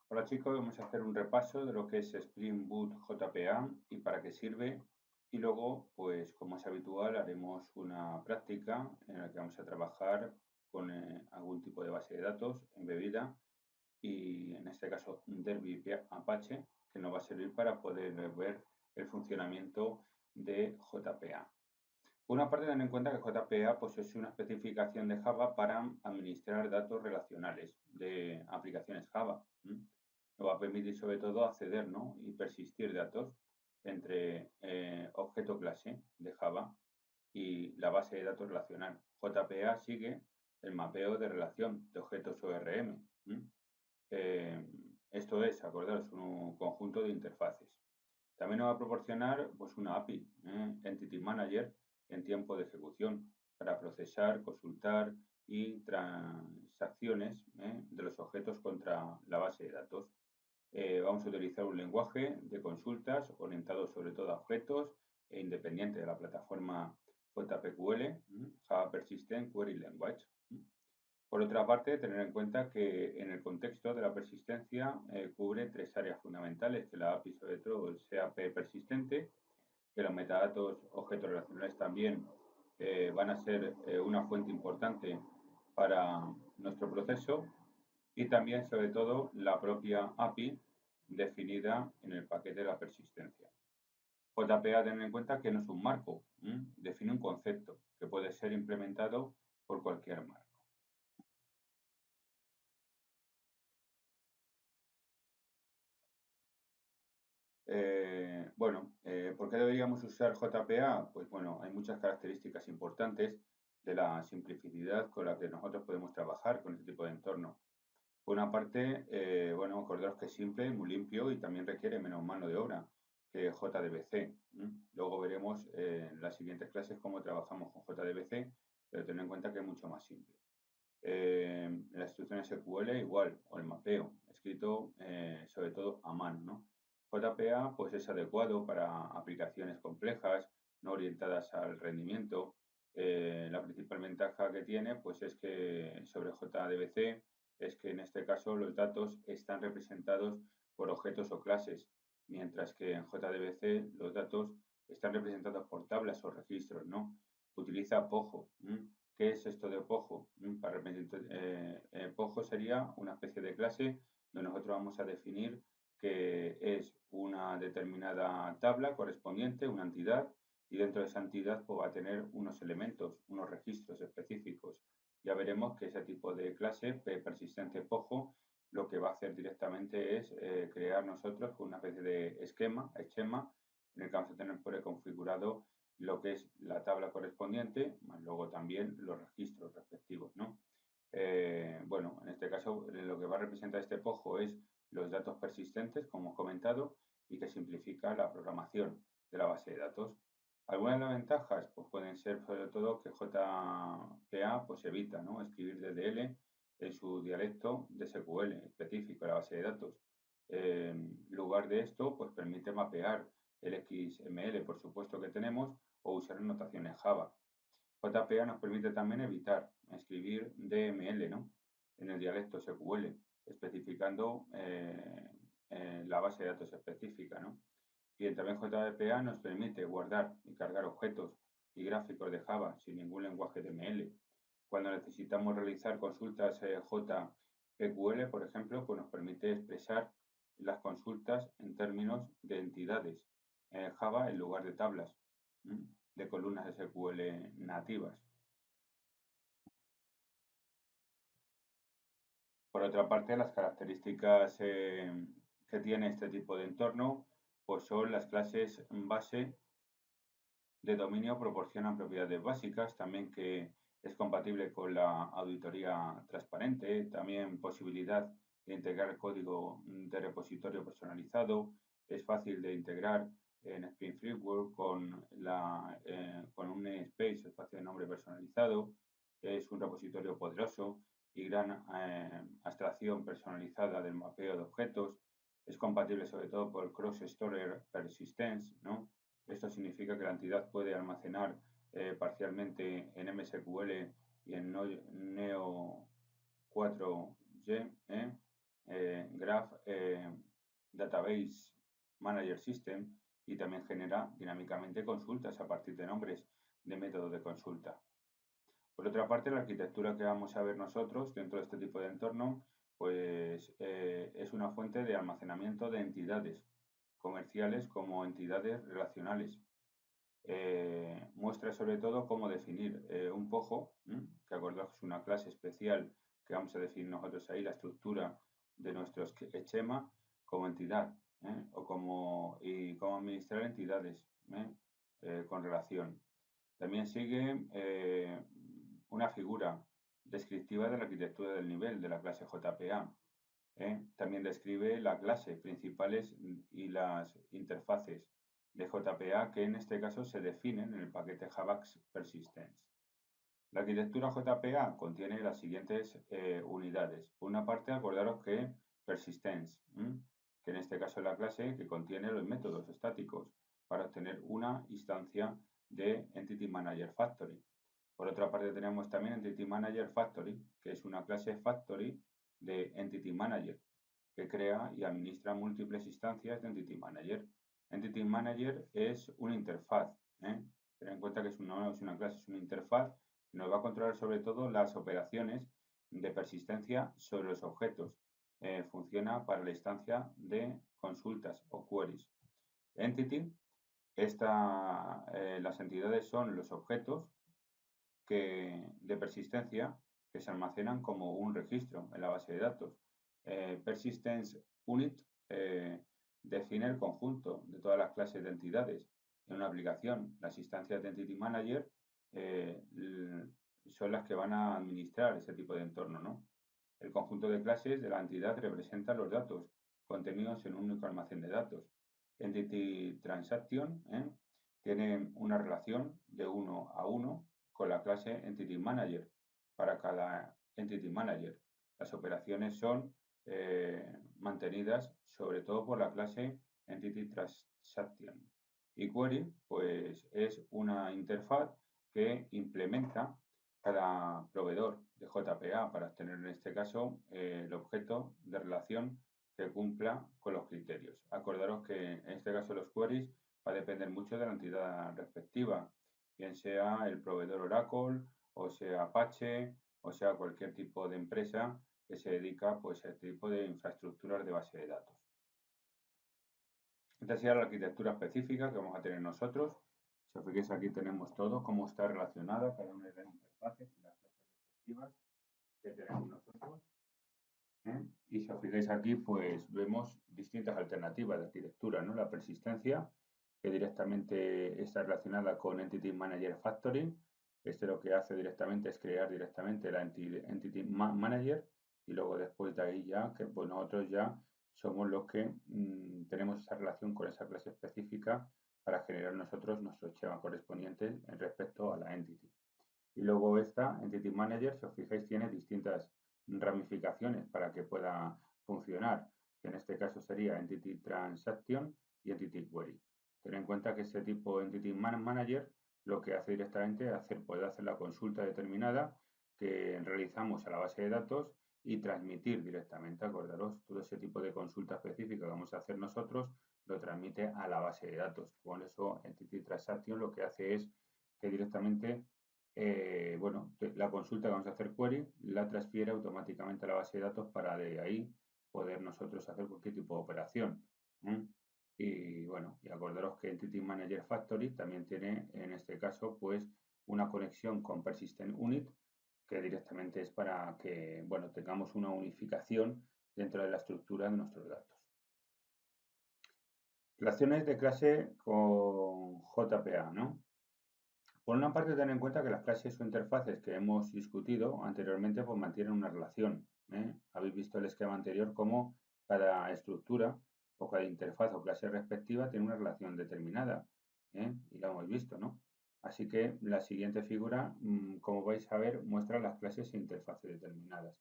Hola chicos, vamos a hacer un repaso de lo que es Spring Boot JPA y para qué sirve. Y luego, pues como es habitual, haremos una práctica en la que vamos a trabajar con algún tipo de base de datos embebida y en este caso Derby Apache, que nos va a servir para poder ver el funcionamiento de JPA. Por una parte, ten en cuenta que JPA pues, es una especificación de Java para administrar datos relacionales de aplicaciones Java. Nos va a permitir sobre todo acceder, ¿no?, y persistir datos entre objeto clase de Java y la base de datos relacional. JPA sigue el mapeo de relación de objetos ORM. Eh, Esto es, acordaros, un conjunto de interfaces. También nos va a proporcionar pues, una API, Entity Manager, en tiempo de ejecución para procesar, consultar y transacciones de los objetos contra la base de datos. Vamos a utilizar un lenguaje de consultas orientado sobre todo a objetos e independiente de la plataforma JPQL, Java Persistent Query Language. Por otra parte, tener en cuenta que en el contexto de la persistencia cubre tres áreas fundamentales, que la API sobre todo sea persistente, que los metadatos objetos relacionales también van a ser una fuente importante para nuestro proceso y también sobre todo la propia API definida en el paquete de la persistencia. JPA, tener en cuenta que no es un marco, define un concepto que puede ser implementado por cualquier marco. ¿Por qué deberíamos usar JPA? Pues bueno, hay muchas características importantes de la simplicidad con la que nosotros podemos trabajar con este tipo de entorno. Por una parte, bueno, acordaros que es simple, muy limpio y también requiere menos mano de obra que JDBC. Luego veremos en las siguientes clases cómo trabajamos con JDBC, pero tened en cuenta que es mucho más simple. La instrucción SQL igual, o el mapeo, escrito sobre todo a mano, ¿no? JPA pues es adecuado para aplicaciones complejas, no orientadas al rendimiento. La principal ventaja que tiene pues es que sobre JDBC es que en este caso los datos están representados por objetos o clases, mientras que en JDBC los datos están representados por tablas o registros, ¿no? Utiliza POJO. ¿Qué es esto de POJO? POJO sería una especie de clase donde nosotros vamos a definir que es una determinada tabla correspondiente, una entidad, y dentro de esa entidad pues, va a tener unos elementos, unos registros específicos. Ya veremos que ese tipo de clase persistente POJO lo que va a hacer directamente es crear nosotros una especie de esquema, en el que vamos a tener preconfigurado lo que es la tabla correspondiente, más luego también los registros respectivos, ¿no? Bueno, en este caso lo que va a representar este POJO es los datos persistentes, como he comentado, y que simplifica la programación de la base de datos. Algunas de las ventajas pues pueden ser sobre todo que JPA pues evita, ¿no?, escribir DDL en su dialecto de SQL específico de la base de datos. En lugar de esto, pues permite mapear el XML, por supuesto que tenemos, o usar notaciones Java. JPA nos permite también evitar escribir DML, ¿no?, en el dialecto SQL, especificando la base de datos específica, ¿no? Bien, también JPA nos permite guardar y cargar objetos y gráficos de Java sin ningún lenguaje DML. Cuando necesitamos realizar consultas JPQL, por ejemplo, pues nos permite expresar las consultas en términos de entidades Java en lugar de tablas de columnas SQL nativas. Por otra parte, las características que tiene este tipo de entorno pues son las clases base de dominio proporcionan propiedades básicas, también que es compatible con la auditoría transparente, también posibilidad de integrar código de repositorio personalizado, es fácil de integrar en Spring Framework con un namespace, espacio de nombre personalizado, es un repositorio poderoso y gran abstracción personalizada del mapeo de objetos, es compatible sobre todo por Cross-Store Persistence, ¿no? Esto significa que la entidad puede almacenar parcialmente en MSQL y en Neo 4j Graph Database Manager System y también genera dinámicamente consultas a partir de nombres de métodos de consulta. Por otra parte, la arquitectura que vamos a ver nosotros dentro de este tipo de entorno pues, es una fuente de almacenamiento de entidades comerciales como entidades relacionales. Muestra sobre todo cómo definir un POJO, que acordaos que es una clase especial que vamos a definir nosotros ahí, la estructura de nuestro esquema como entidad y cómo administrar entidades con relación. También sigue una figura descriptiva de la arquitectura del nivel de la clase JPA. También describe la clase principales y las interfaces de JPA que en este caso se definen en el paquete Javax Persistence. La arquitectura JPA contiene las siguientes unidades. Por una parte, acordaros que Persistence, que en este caso es la clase que contiene los métodos estáticos para obtener una instancia de Entity Manager Factory. Por otra parte, tenemos también Entity Manager Factory, que es una clase Factory de Entity Manager, que crea y administra múltiples instancias de Entity Manager. Entity Manager es una interfaz. Ten en cuenta que no es una clase, es una interfaz que nos va a controlar sobre todo las operaciones de persistencia sobre los objetos. Funciona para la instancia de consultas o queries. Entity, las entidades son los objetos de persistencia que se almacenan como un registro en la base de datos. Persistence Unit define el conjunto de todas las clases de entidades en una aplicación. Las instancias de Entity Manager son las que van a administrar ese tipo de entorno, ¿no? El conjunto de clases de la entidad representa los datos contenidos en un único almacén de datos. Entity Transaction tiene una relación de 1 a 1 con la clase Entity Manager para cada Entity Manager. Las operaciones son mantenidas sobre todo por la clase Entity Transaction. Y Query, pues es una interfaz que implementa cada proveedor de JPA para obtener en este caso el objeto de relación que cumpla con los criterios. Acordaros que en este caso los queries va a depender mucho de la entidad respectiva, bien sea el proveedor Oracle, o sea Apache, o sea cualquier tipo de empresa que se dedica pues, a este tipo de infraestructuras de base de datos. Esta sería la arquitectura específica que vamos a tener nosotros. Si os fijáis aquí tenemos todo, cómo está relacionada cada una de las interfaces y las clases respectivas que tenemos nosotros. Y si os fijáis aquí, pues vemos distintas alternativas de arquitectura, ¿no? La persistencia, que directamente está relacionada con Entity Manager Factory. Este lo que hace directamente es crear directamente la Entity Manager y luego después de ahí ya, que pues nosotros ya somos los que tenemos esa relación con esa clase específica para generar nosotros nuestro esquema correspondiente en respecto a la Entity. Y luego esta Entity Manager, si os fijáis, tiene distintas ramificaciones para que pueda funcionar. En este caso sería Entity Transaction y Entity Query. Ten en cuenta que este tipo de Entity Manager lo que hace directamente es poder hacer la consulta determinada que realizamos a la base de datos y transmitir directamente, acordaros, todo ese tipo de consulta específica que vamos a hacer nosotros lo transmite a la base de datos. Con eso, Entity Transaction lo que hace es que directamente la consulta que vamos a hacer query la transfiere automáticamente a la base de datos para de ahí poder nosotros hacer cualquier tipo de operación. Y bueno, y acordaros que Entity Manager Factory también tiene en este caso pues una conexión con Persistent Unit que directamente es para que tengamos una unificación dentro de la estructura de nuestros datos. Relaciones de clase con JPA, ¿no? Por una parte, ten en cuenta que las clases o interfaces que hemos discutido anteriormente pues mantienen una relación. Habéis visto el esquema anterior cómo cada estructura o cada interfaz o clase respectiva tiene una relación determinada. Y lo hemos visto, ¿no? Así que la siguiente figura, como vais a ver, muestra las clases e interfaces determinadas.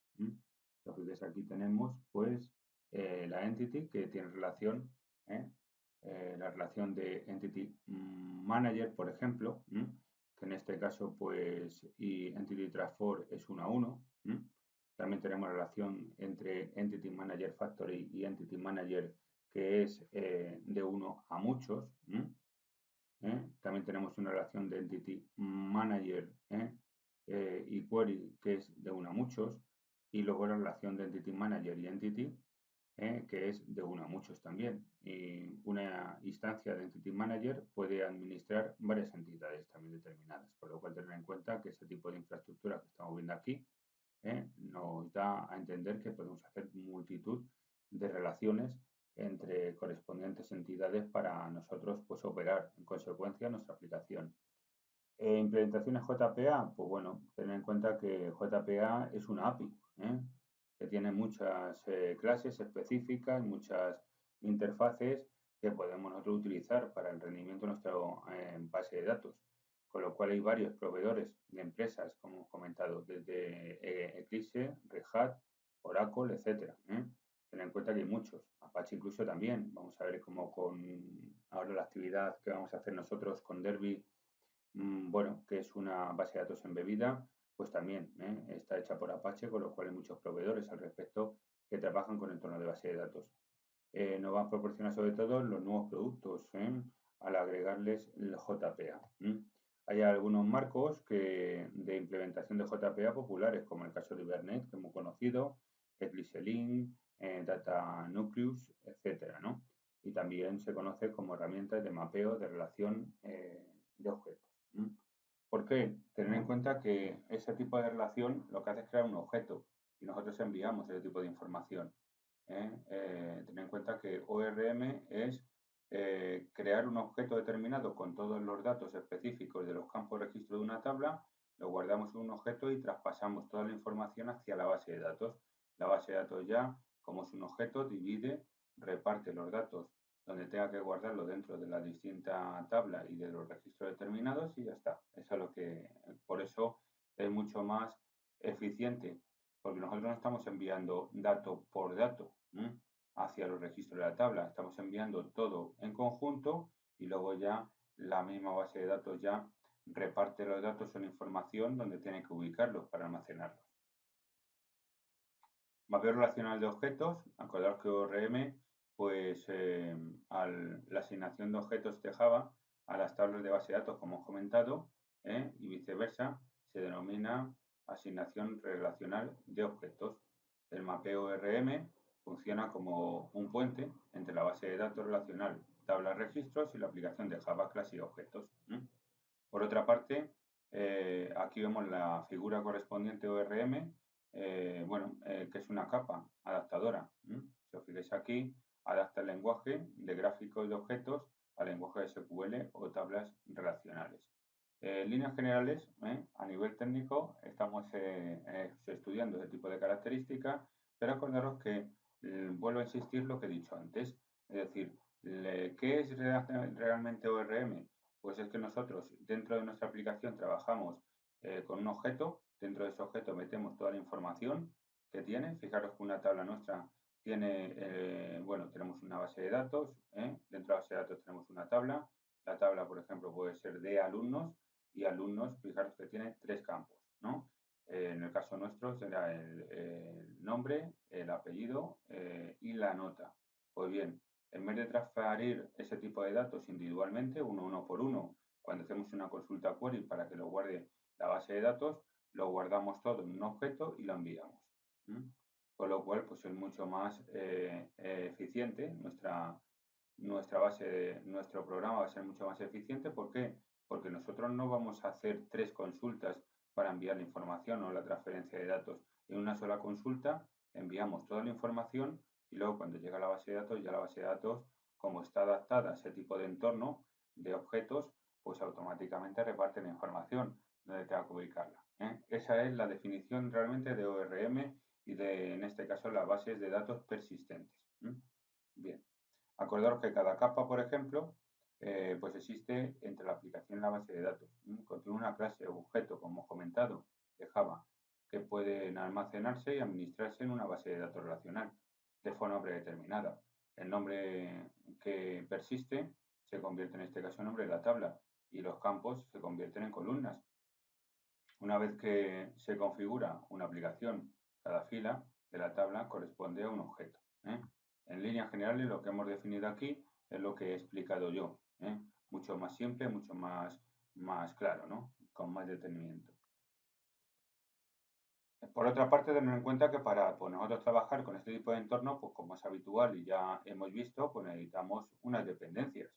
Entonces aquí tenemos pues la entity que tiene relación, la relación de entity manager, por ejemplo, que en este caso pues y Entity Transfer es 1 a 1. También tenemos relación entre Entity Manager Factory y Entity Manager que es de uno a muchos. También tenemos una relación de Entity Manager y Query, que es de uno a muchos. Y luego la relación de Entity Manager y Entity, que es de uno a muchos también. Y una instancia de Entity Manager puede administrar varias entidades también determinadas, por lo cual tener en cuenta que ese tipo de infraestructura que estamos viendo aquí nos da a entender que podemos hacer multitud de relaciones entre correspondientes entidades para nosotros pues operar en consecuencia nuestra aplicación. Implementaciones JPA, pues bueno, tener en cuenta que JPA es una API, que tiene muchas clases específicas, muchas interfaces que podemos nosotros utilizar para el rendimiento de nuestra base de datos. Con lo cual hay varios proveedores de empresas, como hemos comentado, desde Eclipse, Red Hat, Oracle, etcétera. Tener en cuenta que hay muchos, Apache incluso también. Vamos a ver cómo con ahora la actividad que vamos a hacer nosotros con Derby, bueno, que es una base de datos embebida, pues también está hecha por Apache, con lo cual hay muchos proveedores al respecto que trabajan con entorno de base de datos. Nos va a proporcionar sobre todo los nuevos productos al agregarles el JPA. Hay algunos marcos de implementación de JPA populares, como el caso de Hibernate, que hemos conocido, Eclipse Link, Data Nucleus, etcétera, ¿no? Y también se conoce como herramientas de mapeo de relación de objetos. ¿Por qué? Tener en cuenta que ese tipo de relación lo que hace es crear un objeto y nosotros enviamos ese tipo de información. Tener en cuenta que ORM es crear un objeto determinado con todos los datos específicos de los campos de registro de una tabla, lo guardamos en un objeto y traspasamos toda la información hacia la base de datos. La base de datos ya, como es un objeto, divide, reparte los datos donde tenga que guardarlo dentro de la distinta tabla y de los registros determinados y ya está. Eso es lo que, por eso es mucho más eficiente, porque nosotros no estamos enviando dato por dato hacia los registros de la tabla, estamos enviando todo en conjunto y luego ya la misma base de datos ya reparte los datos en información donde tiene que ubicarlos para almacenarlos. Mapeo relacional de objetos, acordaos que ORM, pues la asignación de objetos de Java a las tablas de base de datos, como hemos comentado, y viceversa, se denomina asignación relacional de objetos. El mapeo ORM funciona como un puente entre la base de datos relacional, tablas registros y la aplicación de Java Class y objetos. Por otra parte, aquí vemos la figura correspondiente ORM, que es una capa adaptadora. Si os fijáis aquí, adapta el lenguaje de gráficos de objetos al lenguaje SQL o tablas relacionales. En líneas generales, a nivel técnico, estamos estudiando ese tipo de características, pero acordaros que vuelvo a insistir lo que he dicho antes. Es decir, ¿qué es realmente ORM? Pues es que nosotros dentro de nuestra aplicación trabajamos con un objeto, dentro de ese objeto metemos toda la información que tiene. Fijaros que una tabla nuestra tiene, tenemos una base de datos, dentro de la base de datos tenemos una tabla. La tabla, por ejemplo, puede ser de alumnos y alumnos, fijaros que tiene 3 campos, ¿no? En el caso nuestro será el nombre, el apellido y la nota. Pues bien, en vez de transferir ese tipo de datos individualmente, uno por uno, cuando hacemos una consulta query para que lo guarde la base de datos, lo guardamos todo en un objeto y lo enviamos. Con lo cual, pues es mucho más eficiente. Nuestro programa va a ser mucho más eficiente. ¿Por qué? Porque nosotros no vamos a hacer 3 consultas para enviar la información o la transferencia de datos. En una sola consulta enviamos toda la información y luego cuando llega a la base de datos, ya la base de datos, como está adaptada a ese tipo de entorno de objetos, pues automáticamente reparte la información donde tenga que ubicarla. Esa es la definición realmente de ORM y de, en este caso, las bases de datos persistentes. Bien, acordaros que cada capa, por ejemplo, pues existe entre la aplicación y la base de datos. Contiene una clase o objeto, como hemos comentado, de Java, que pueden almacenarse y administrarse en una base de datos relacional de forma predeterminada. El nombre que persiste se convierte en este caso en nombre de la tabla y los campos se convierten en columnas. Una vez que se configura una aplicación, cada fila de la tabla corresponde a un objeto. En línea líneas generales lo que hemos definido aquí es lo que he explicado yo, ¿eh? Mucho más simple, mucho más claro, ¿no? Con más detenimiento. Por otra parte, tener en cuenta que para nosotros trabajar con este tipo de entorno, pues como es habitual y ya hemos visto, pues necesitamos unas dependencias.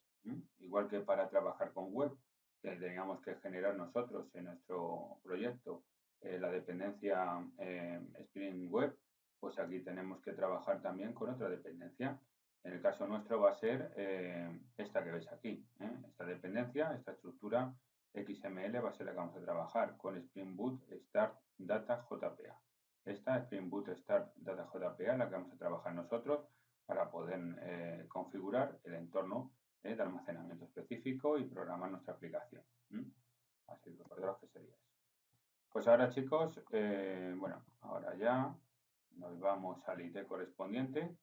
Igual que para trabajar con web, que teníamos que generar nosotros en nuestro proyecto la dependencia Spring Web, pues aquí tenemos que trabajar también con otra dependencia. En el caso nuestro va a ser esta que veis aquí. Esta dependencia, esta estructura XML va a ser la que vamos a trabajar con Spring Boot Start Data JPA. Esta Spring Boot Start Data JPA es la que vamos a trabajar nosotros para poder configurar el entorno de almacenamiento específico y programar nuestra aplicación. Así que recordaros que sería eso. Pues ahora, chicos, bueno, ahora ya nos vamos al IT correspondiente,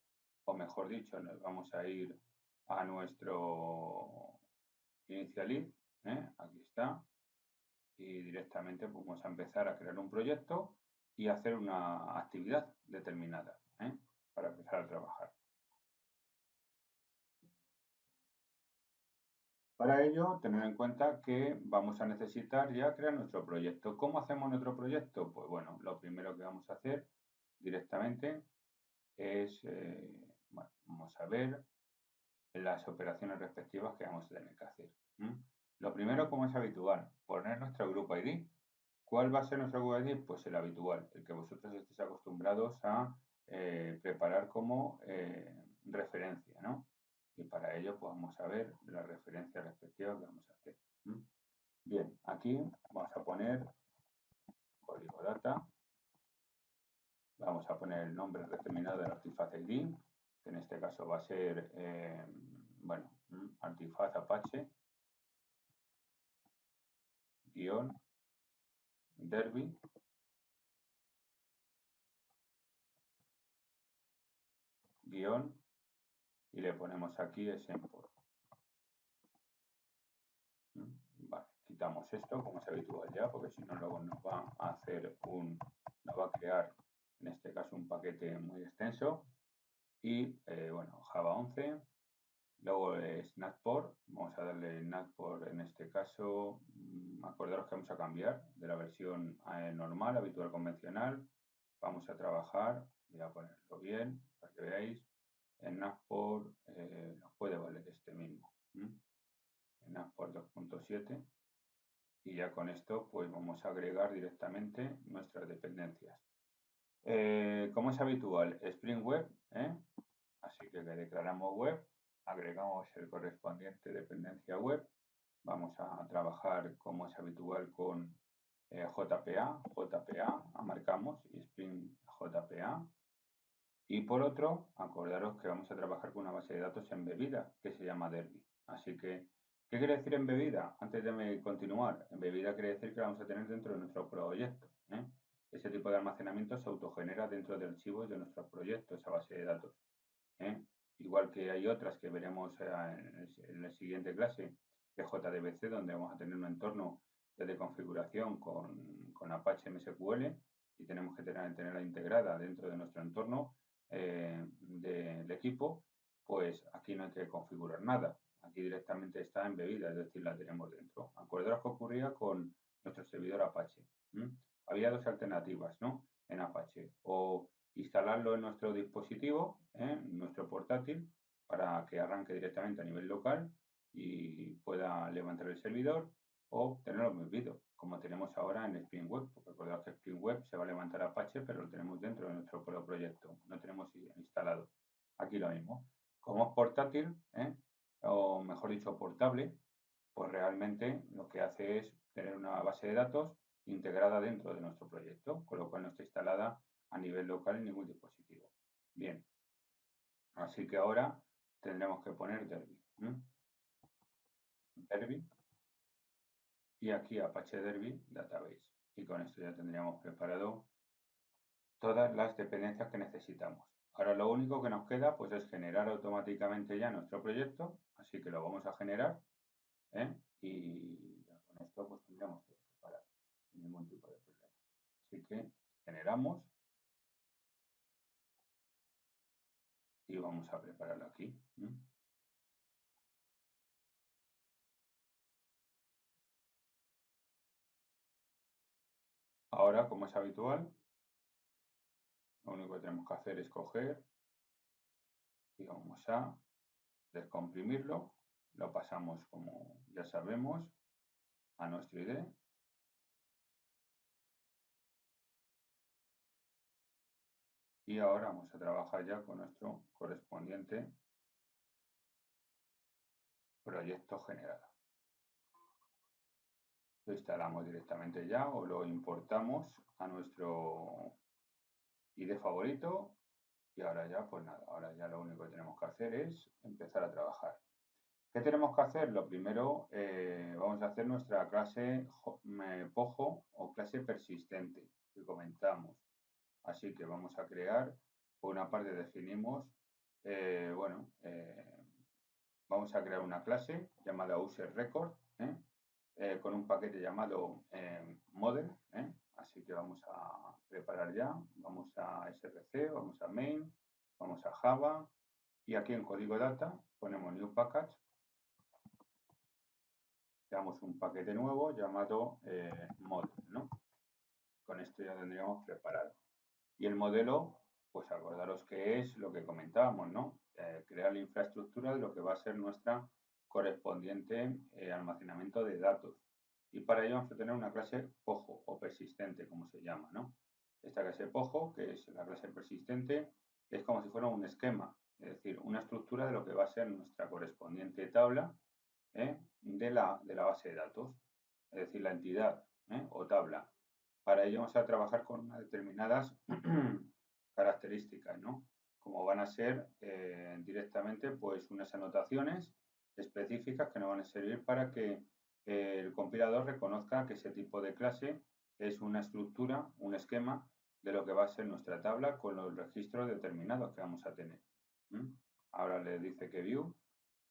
o mejor dicho, nos vamos a ir a nuestro Initial ID. Aquí está, y directamente pues, vamos a empezar a crear un proyecto y hacer una actividad determinada para empezar a trabajar. Para ello, tener en cuenta que vamos a necesitar ya crear nuestro proyecto. ¿Cómo hacemos nuestro proyecto? Pues bueno, lo primero que vamos a hacer directamente es, bueno, vamos a ver las operaciones respectivas que vamos a tener que hacer. Lo primero, como es habitual, poner nuestro grupo ID. ¿Cuál va a ser nuestro grupo ID? Pues el habitual, el que vosotros estéis acostumbrados a preparar como referencia, ¿no? Y para ello, pues vamos a ver la referencia respectiva que vamos a hacer. Bien, aquí vamos a poner código data. Vamos a poner el nombre determinado del Artifact ID, que en este caso va a ser, bueno, Artifact Apache guión Derby guión y le ponemos aquí Exemport. Vale, quitamos esto como es habitual ya, porque si no luego nos va a hacer nos va a crear en este caso un paquete muy extenso. Y bueno, Java 11, luego Snapport, vamos a darle Snapport en este caso, acordaros que vamos a cambiar de la versión normal, habitual, convencional, vamos a trabajar, voy a ponerlo bien para que veáis, en Snapport nos puede valer este mismo, Snapport 2.7 y ya con esto pues vamos a agregar directamente nuestras dependencias. Como es habitual, Spring Web, así que le declaramos web, agregamos el correspondiente dependencia web, vamos a trabajar como es habitual con JPA, marcamos y Spring JPA. Y por otro, acordaros que vamos a trabajar con una base de datos embebida que se llama Derby. Así que, ¿qué quiere decir embebida? Antes de continuar, embebida quiere decir que la vamos a tener dentro de nuestro proyecto. Ese tipo de almacenamiento se autogenera dentro de archivos de nuestro proyecto, esa base de datos. Igual que hay otras que veremos en la siguiente clase, que es JDBC, donde vamos a tener un entorno de configuración con Apache MSQL y tenemos que tenerla integrada dentro de nuestro entorno del equipo, pues aquí no hay que configurar nada. Aquí directamente está embebida, es decir, la tenemos dentro. Acordaros que ocurría con nuestro servidor Apache. Había dos alternativas, ¿no? En Apache. O instalarlo en nuestro dispositivo, en nuestro portátil, para que arranque directamente a nivel local y pueda levantar el servidor, o tenerlo embebido, como tenemos ahora en Spring Web, porque recordad que Spring Web se va a levantar Apache, pero lo tenemos dentro de nuestro proyecto, no tenemos instalado. Aquí lo mismo. Como es portátil, o mejor dicho, portable, pues realmente lo que hace es tener una base de datos integrada dentro de nuestro proyecto, con lo cual no está instalada a nivel local en ningún dispositivo. Bien, así que ahora tendremos que poner Derby. Derby y aquí Apache Derby Database. Y con esto ya tendríamos preparado todas las dependencias que necesitamos. Ahora lo único que nos queda pues es generar automáticamente ya nuestro proyecto, así que lo vamos a generar y ya con esto pues tendríamos todo preparado sin ningún tipo de problema. Así que generamos y vamos a prepararlo aquí. Ahora, como es habitual, lo único que tenemos que hacer es coger y vamos a descomprimirlo. Lo pasamos, como ya sabemos, a nuestro IDE. Y ahora vamos a trabajar ya con nuestro correspondiente proyecto generado. Lo instalamos directamente ya o lo importamos a nuestro IDE favorito y ahora ya, pues nada, ahora ya lo único que tenemos que hacer es empezar a trabajar. ¿Qué tenemos que hacer? Lo primero, vamos a hacer nuestra clase POJO o clase persistente que comentamos. Así que vamos a crear, por una parte definimos, vamos a crear una clase llamada userRecord, con un paquete llamado model, así que vamos a preparar ya, vamos a src, vamos a main, vamos a Java y aquí en código data ponemos new package, creamos un paquete nuevo llamado model, ¿no? Con esto ya tendríamos preparado. Y el modelo, pues acordaros que es lo que comentábamos, ¿no? Crear la infraestructura de lo que va a ser nuestra correspondiente almacenamiento de datos. Y para ello vamos a tener una clase POJO o persistente, como se llama, ¿no? Esta clase POJO, que es la clase persistente, es como si fuera un esquema, es decir, una estructura de lo que va a ser nuestra correspondiente tabla de la base de datos, es decir, la entidad o tabla. Para ello vamos a trabajar con unas determinadas características, ¿no? Como van a ser directamente pues unas anotaciones específicas que nos van a servir para que el compilador reconozca que ese tipo de clase es una estructura, un esquema de lo que va a ser nuestra tabla con los registros determinados que vamos a tener. Ahora le dice que view,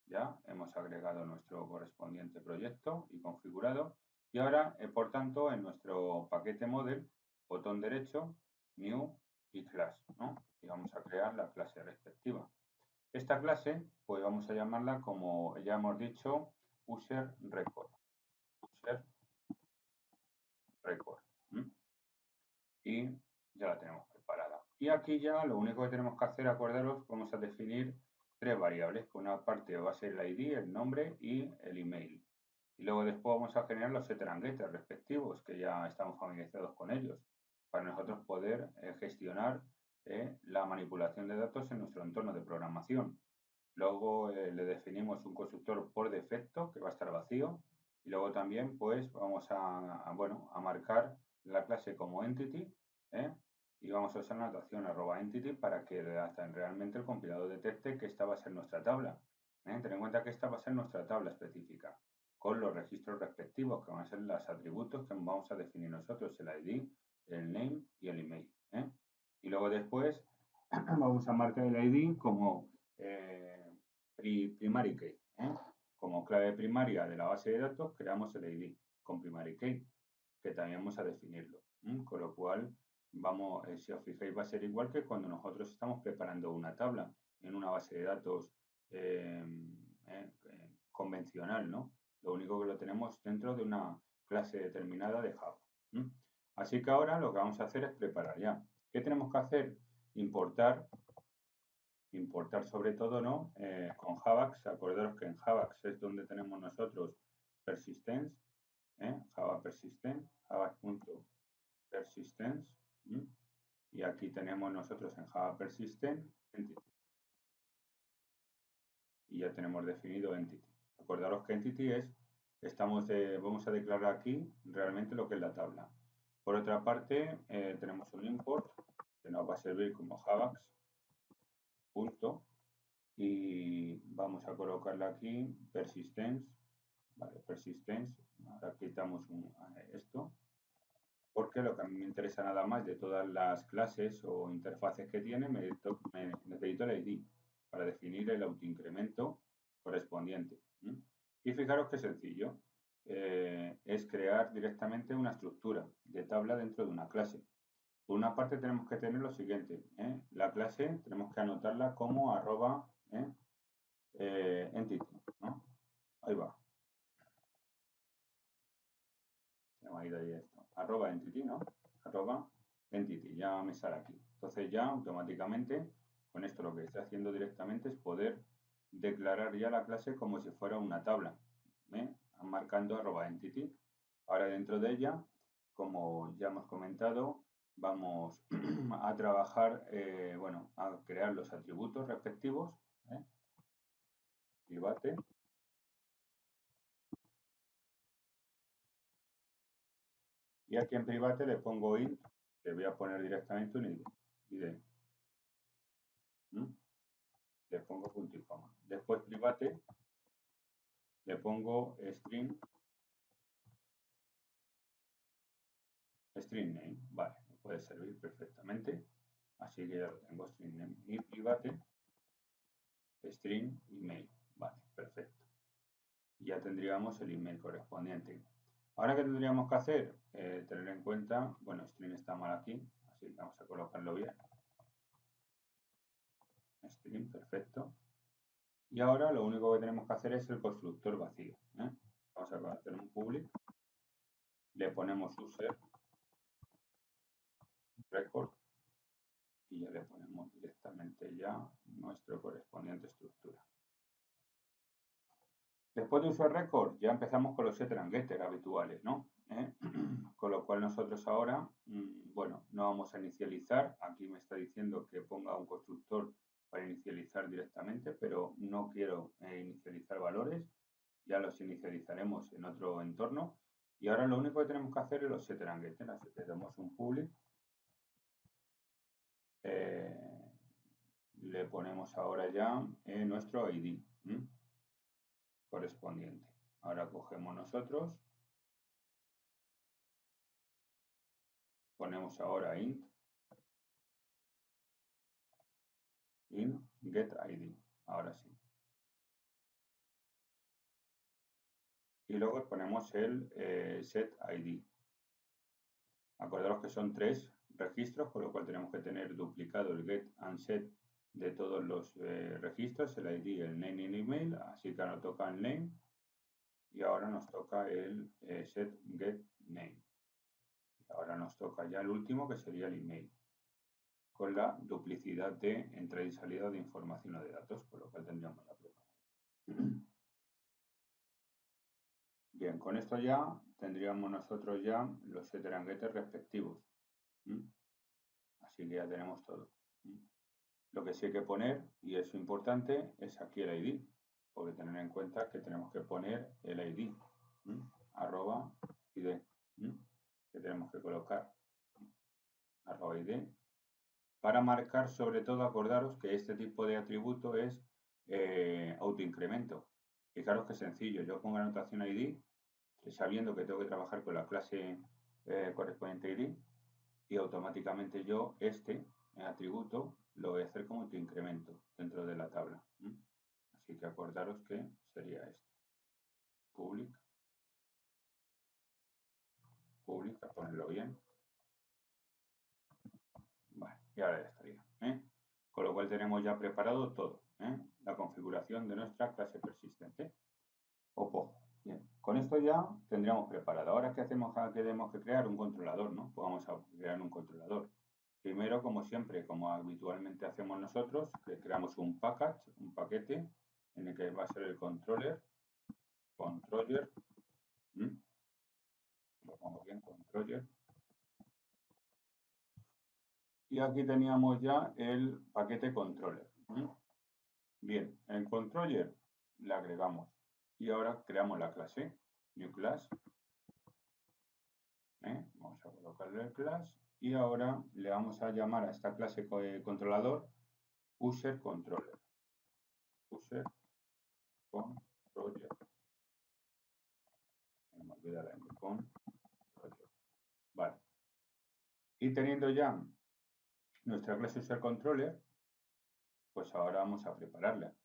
ya hemos agregado nuestro correspondiente proyecto y configurado. Y ahora, por tanto, en nuestro paquete model, botón derecho, new y class, ¿no? Y vamos a crear la clase respectiva. Esta clase, pues vamos a llamarla, como ya hemos dicho, user record. User record. Y ya la tenemos preparada. Y aquí ya lo único que tenemos que hacer, acordaros, vamos a definir tres variables. Por una parte va a ser el ID, el nombre y el email. Y luego después vamos a generar los setter and getter respectivos, que ya estamos familiarizados con ellos, para nosotros poder gestionar la manipulación de datos en nuestro entorno de programación. Luego le definimos un constructor por defecto que va a estar vacío y luego también pues vamos a marcar la clase como entity y vamos a usar la notación @entity para que realmente el compilador detecte que esta va a ser nuestra tabla. Ten en cuenta que esta va a ser nuestra tabla específica con los registros respectivos que van a ser los atributos que vamos a definir nosotros, el ID, el name y el email. Y luego después vamos a marcar el ID como primary key. Como clave primaria de la base de datos creamos el ID con primary key, que también vamos a definirlo. Con lo cual, si os fijáis, va a ser igual que cuando nosotros estamos preparando una tabla en una base de datos convencional, ¿no? Lo único que lo tenemos dentro de una clase determinada de Java. Así que ahora lo que vamos a hacer es preparar ya. ¿Qué tenemos que hacer? Importar sobre todo, ¿no? Con Javax, acordaros que en Javax es donde tenemos nosotros persistence, Java persistent, java.persistence, y aquí tenemos nosotros en Java persistent entity. Y ya tenemos definido entity. Acordaros que entity vamos a declarar aquí realmente lo que es la tabla. Por otra parte, tenemos un import que nos va a servir como Javax punto y vamos a colocarle aquí persistence, vale, persistence, ahora quitamos esto, porque lo que a mí me interesa nada más de todas las clases o interfaces que tiene, necesito el ID para definir el autoincremento correspondiente. Y fijaros qué sencillo, es crear directamente una estructura de tabla dentro de una clase. Por una parte tenemos que tener lo siguiente, la clase tenemos que anotarla como arroba entity, ¿no? Ahí va. Se me ha ido ahí esto. Arroba entity, ¿no? Arroba entity, ya me sale aquí. Entonces ya automáticamente con esto lo que estoy haciendo directamente es poder declarar ya la clase como si fuera una tabla, marcando arroba entity. Ahora dentro de ella, como ya hemos comentado, vamos a trabajar, bueno, a crear los atributos respectivos, private, y aquí en private le pongo int, le voy a poner directamente un id. Le pongo punto y coma. Después private, le pongo string name, vale, me puede servir perfectamente, así que ya lo tengo, string name y private, string email, vale, perfecto. Y ya tendríamos el email correspondiente. Ahora, ¿qué tendríamos que hacer? Tener en cuenta, bueno, string está mal aquí, así que vamos a colocarlo bien. String, perfecto. Y ahora lo único que tenemos que hacer es el constructor vacío. Vamos a hacer un public, le ponemos user record y ya le ponemos directamente ya nuestra correspondiente estructura. Después de user record ya empezamos con los setter and getter habituales, ¿no? Con lo cual nosotros ahora, bueno, no vamos a inicializar. Aquí me está diciendo que ponga un constructor para inicializar directamente, pero no quiero inicializar valores. Ya los inicializaremos en otro entorno. Y ahora lo único que tenemos que hacer es los setter and getter. Así que damos un public. Le ponemos ahora ya nuestro ID correspondiente. Ahora cogemos nosotros, ponemos ahora int get ID, ahora sí. Y luego ponemos el set ID. Acordaros que son 3 registros, con lo cual tenemos que tener duplicado el get and set de todos los registros, el ID, el name y el email, así que ahora toca el name y ahora nos toca el set get name. Ahora nos toca ya el último, que sería el email, con la duplicidad de entrada y salida de información o de datos, por lo cual tendríamos la prueba. Bien, con esto ya tendríamos nosotros ya los setter and getter respectivos. Así que ya tenemos todo. Lo que sí hay que poner, y es importante, es aquí el ID, porque tener en cuenta que tenemos que poner el ID, arroba ID, que tenemos que colocar, arroba ID, para marcar, sobre todo, acordaros que este tipo de atributo es autoincremento. Fijaros que sencillo, yo pongo anotación ID, sabiendo que tengo que trabajar con la clase correspondiente ID, y automáticamente yo este atributo lo voy a hacer como autoincremento dentro de la tabla. Así que acordaros que sería este. Public, a ponerlo bien. Vale, y ahora ya estaría. Con lo cual tenemos ya preparado todo. La configuración de nuestra clase persistente. O POG. Bien, con esto ya tendríamos preparado. Ahora, ¿qué hacemos? Tenemos que crear un controlador, ¿no? Pues vamos a crear un controlador. Primero, como siempre, como habitualmente hacemos nosotros, creamos un paquete, en el que va a ser el controller, lo pongo bien, controller. Y aquí teníamos ya el paquete controller. Bien, el controller le agregamos. Y ahora creamos la clase, new class. Vamos a colocarle el class. Y ahora le vamos a llamar a esta clase controlador user controller. User controller. Me olvida la con. Vale. Y teniendo ya nuestra clase user controller, pues ahora vamos a prepararla.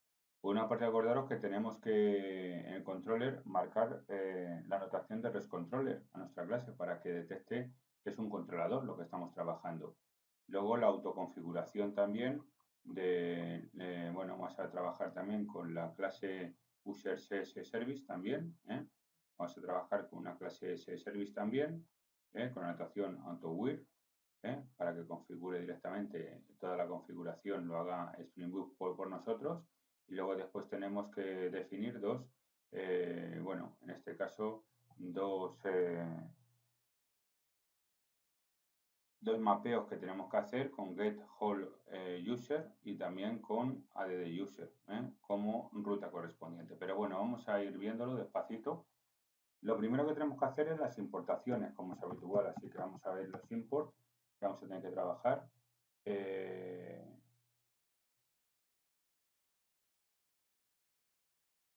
Por una parte, acordaros que tenemos que en el controller marcar la anotación de REST controller a nuestra clase para que detecte que es un controlador lo que estamos trabajando. Luego la autoconfiguración también bueno, vamos a trabajar también con la clase user service también, Vamos a trabajar con una clase service también, con la notación AutoWire, para que configure directamente toda la configuración, lo haga Spring Boot por nosotros. Y luego después tenemos que definir bueno, en este caso, dos mapeos que tenemos que hacer con get whole user y también con add user como ruta correspondiente. Pero bueno, vamos a ir viéndolo despacito. Lo primero que tenemos que hacer es las importaciones, como es habitual, así que vamos a ver los imports que vamos a tener que trabajar.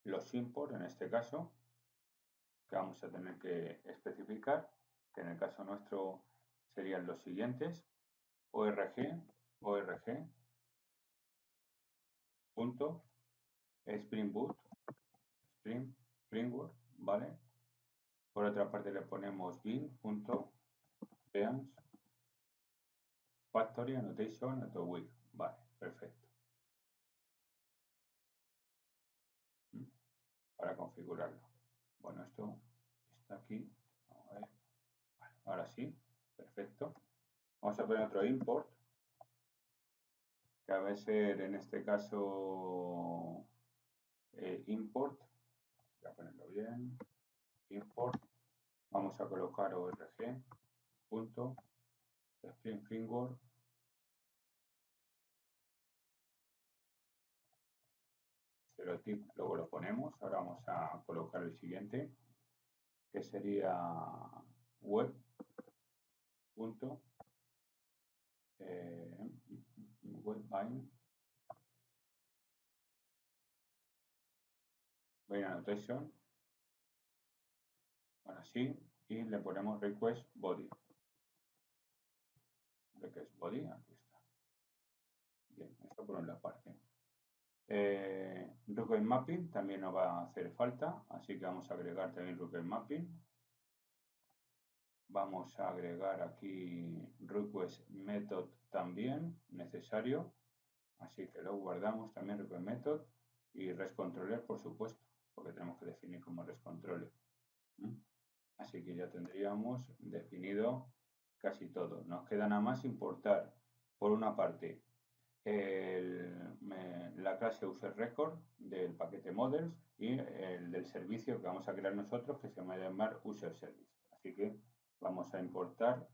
Los imports, en este caso, que vamos a tener que especificar, que en el caso nuestro serían los siguientes: org, punto Spring Boot, Spring Framework, ¿vale? Por otra parte le ponemos bin.beans factory annotation AutoWire, vale, perfecto. Para configurarlo. Bueno, esto está aquí. Vamos a ver. Vale, ahora sí, perfecto. Vamos a poner otro import, que va a ser en este caso import. Voy a ponerlo bien. Import. Vamos a colocar org. Punto. Spring Framework. Tip, luego lo ponemos. Ahora vamos a colocar el siguiente, que sería web. Punto. Webbind. Bind annotation. Ahora sí. Y le ponemos request body. Request body, aquí está. Bien, esto por una parte. Request mapping también nos va a hacer falta, así que vamos a agregar también request mapping. Vamos a agregar aquí request method también, necesario. Así que lo guardamos también request method y rest controller, por supuesto, porque tenemos que definir como rest controller. Así que ya tendríamos definido casi todo. Nos queda nada más importar, por una parte, la clase user record del paquete models y el del servicio que vamos a crear nosotros, que se va a llamar user service. Así que vamos a importar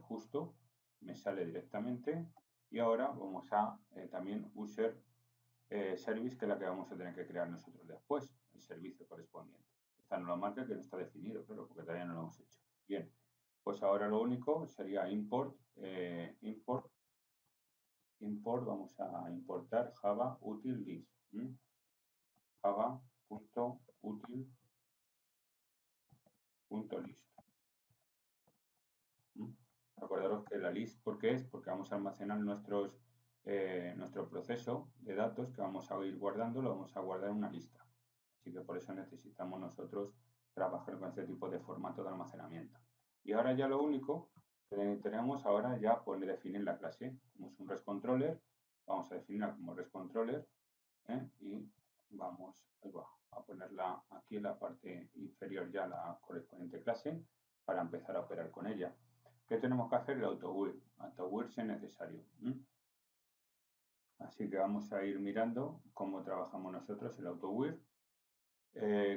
justo, me sale directamente, y ahora vamos a también user service, que es la que vamos a tener que crear nosotros después, el servicio correspondiente. Esta no la marca, que no está definido, claro, porque todavía no lo hemos hecho. Bien, pues ahora lo único sería import, vamos a importar Java util list. Java.util.list. Acordaros que la list, ¿por qué es? Porque vamos a almacenar nuestro proceso de datos que vamos a ir guardando, lo vamos a guardar en una lista. Así que por eso necesitamos nosotros trabajar con este tipo de formato de almacenamiento. Y ahora ya lo único que tenemos ahora ya por definir la clase. Como es un REST controller, vamos a definirla como REST controller, y vamos a ponerla aquí en la parte inferior ya la correspondiente clase para empezar a operar con ella. ¿Qué tenemos que hacer? El AutoWire. AutoWire si es necesario. Así que vamos a ir mirando cómo trabajamos nosotros el AutoWire.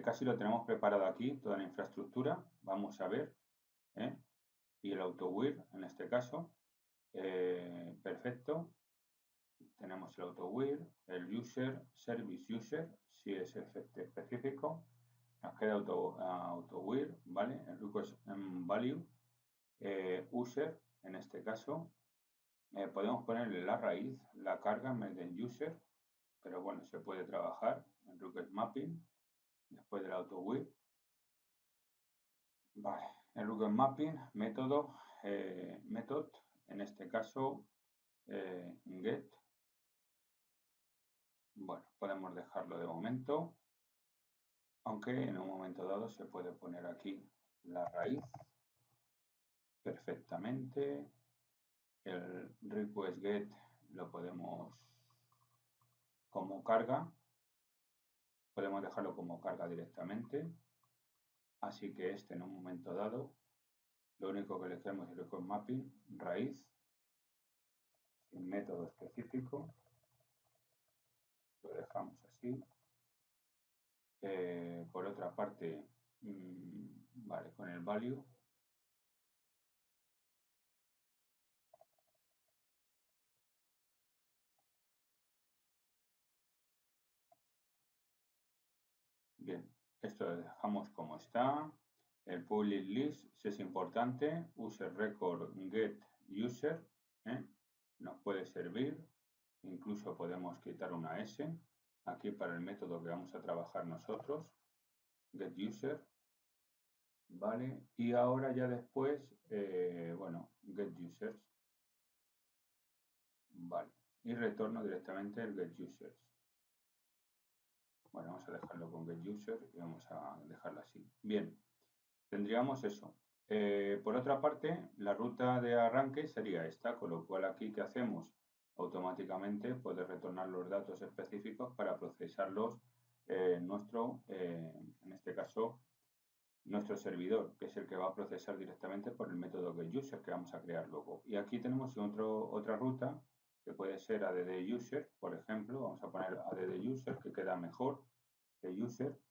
Casi lo tenemos preparado aquí, toda la infraestructura. Vamos a ver. Y el AutoWire, en este caso. Perfecto. Tenemos el AutoWire, el user, service user, si es específico. Nos queda AutoWire, ¿vale? El request value, user, en este caso. Podemos ponerle la raíz, la carga en vez del user, pero bueno, se puede trabajar en request mapping después del AutoWire. Vale, el request mapping, método, method, en este caso, get. Bueno, podemos dejarlo de momento, aunque en un momento dado se puede poner aquí la raíz, perfectamente. El request get lo podemos como carga, podemos dejarlo como carga directamente, así que en un momento dado lo único que le hacemos es request mapping raíz sin método específico, lo dejamos así. Por otra parte, vale, con el value bien, esto lo dejamos como está. El public list es importante, user record get user, nos puede servir, incluso podemos quitar una S aquí para el método que vamos a trabajar nosotros, get user, vale, y ahora ya después, bueno, get users, vale, y retorno directamente el get users. Bueno, vamos a dejarlo con getUser y vamos a dejarlo así. Bien, tendríamos eso. Por otra parte, la ruta de arranque sería esta, con lo cual aquí, ¿qué hacemos? Automáticamente puede retornar los datos específicos para procesarlos en este caso, nuestro servidor, que es el que va a procesar directamente por el método getUser que vamos a crear luego. Y aquí tenemos otra ruta que puede ser add-user, por ejemplo, vamos a poner add-user que queda mejor que user.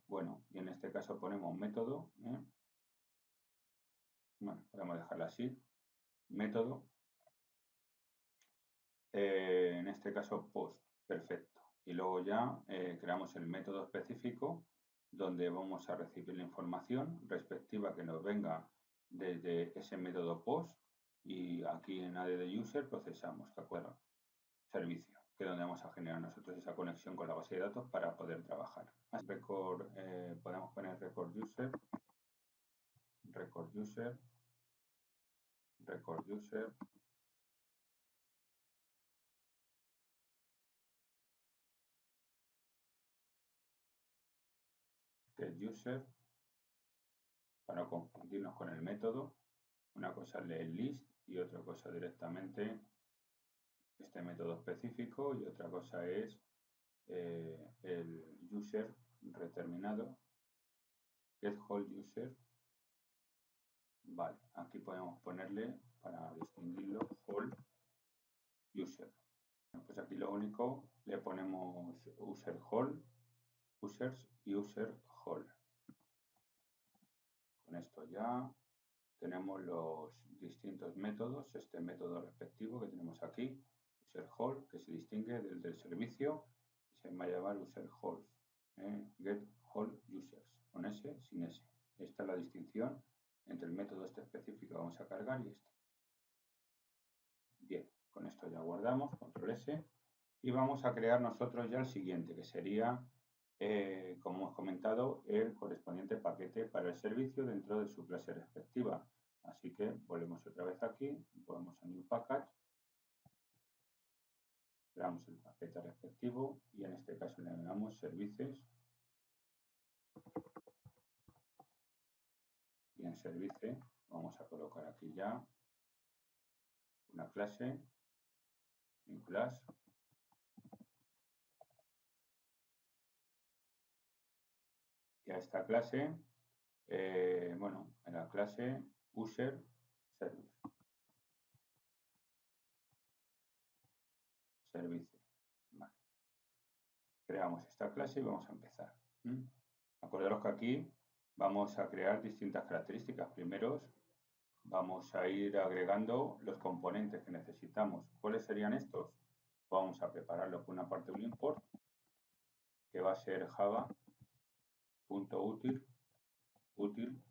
Bueno, y en este caso ponemos un método. Bueno, podemos dejarlo así. Método. En este caso post. Perfecto. Y luego ya creamos el método específico donde vamos a recibir la información respectiva que nos venga desde ese método post y aquí en add-user procesamos, ¿de acuerdo? Servicio, que es donde vamos a generar nosotros esa conexión con la base de datos para poder trabajar. Record, podemos poner record user, record user, record user, get user, para no confundirnos con el método. Una cosa es el list y otra cosa directamente este método específico y otra cosa es el user determinado, get whole user. Vale, aquí podemos ponerle, para distinguirlo, whole user. Pues aquí lo único, le ponemos user whole, users y user whole. Con esto ya tenemos los distintos métodos, este método respectivo que tenemos aquí, user whole, que se distingue del servicio y se va a llamar user whole, get whole users, con S, sin S. Esta es la distinción entre el método este específico que vamos a cargar y este. Bien, con esto ya guardamos, control S, y vamos a crear nosotros ya el siguiente, que sería, como hemos comentado, el correspondiente paquete para el servicio dentro de su clase respectiva. Así que volvemos otra vez aquí, ponemos a New Package, creamos el paquete respectivo y en este caso le damos servicios. Y en service vamos a colocar aquí ya una clase, new class, y a esta clase, bueno, en la clase user service. Servicio. Vale. Creamos esta clase y vamos a empezar. Acordaros que aquí vamos a crear distintas características. Primero vamos a ir agregando los componentes que necesitamos. ¿Cuáles serían estos? Vamos a prepararlo con una parte de un import que va a ser java.util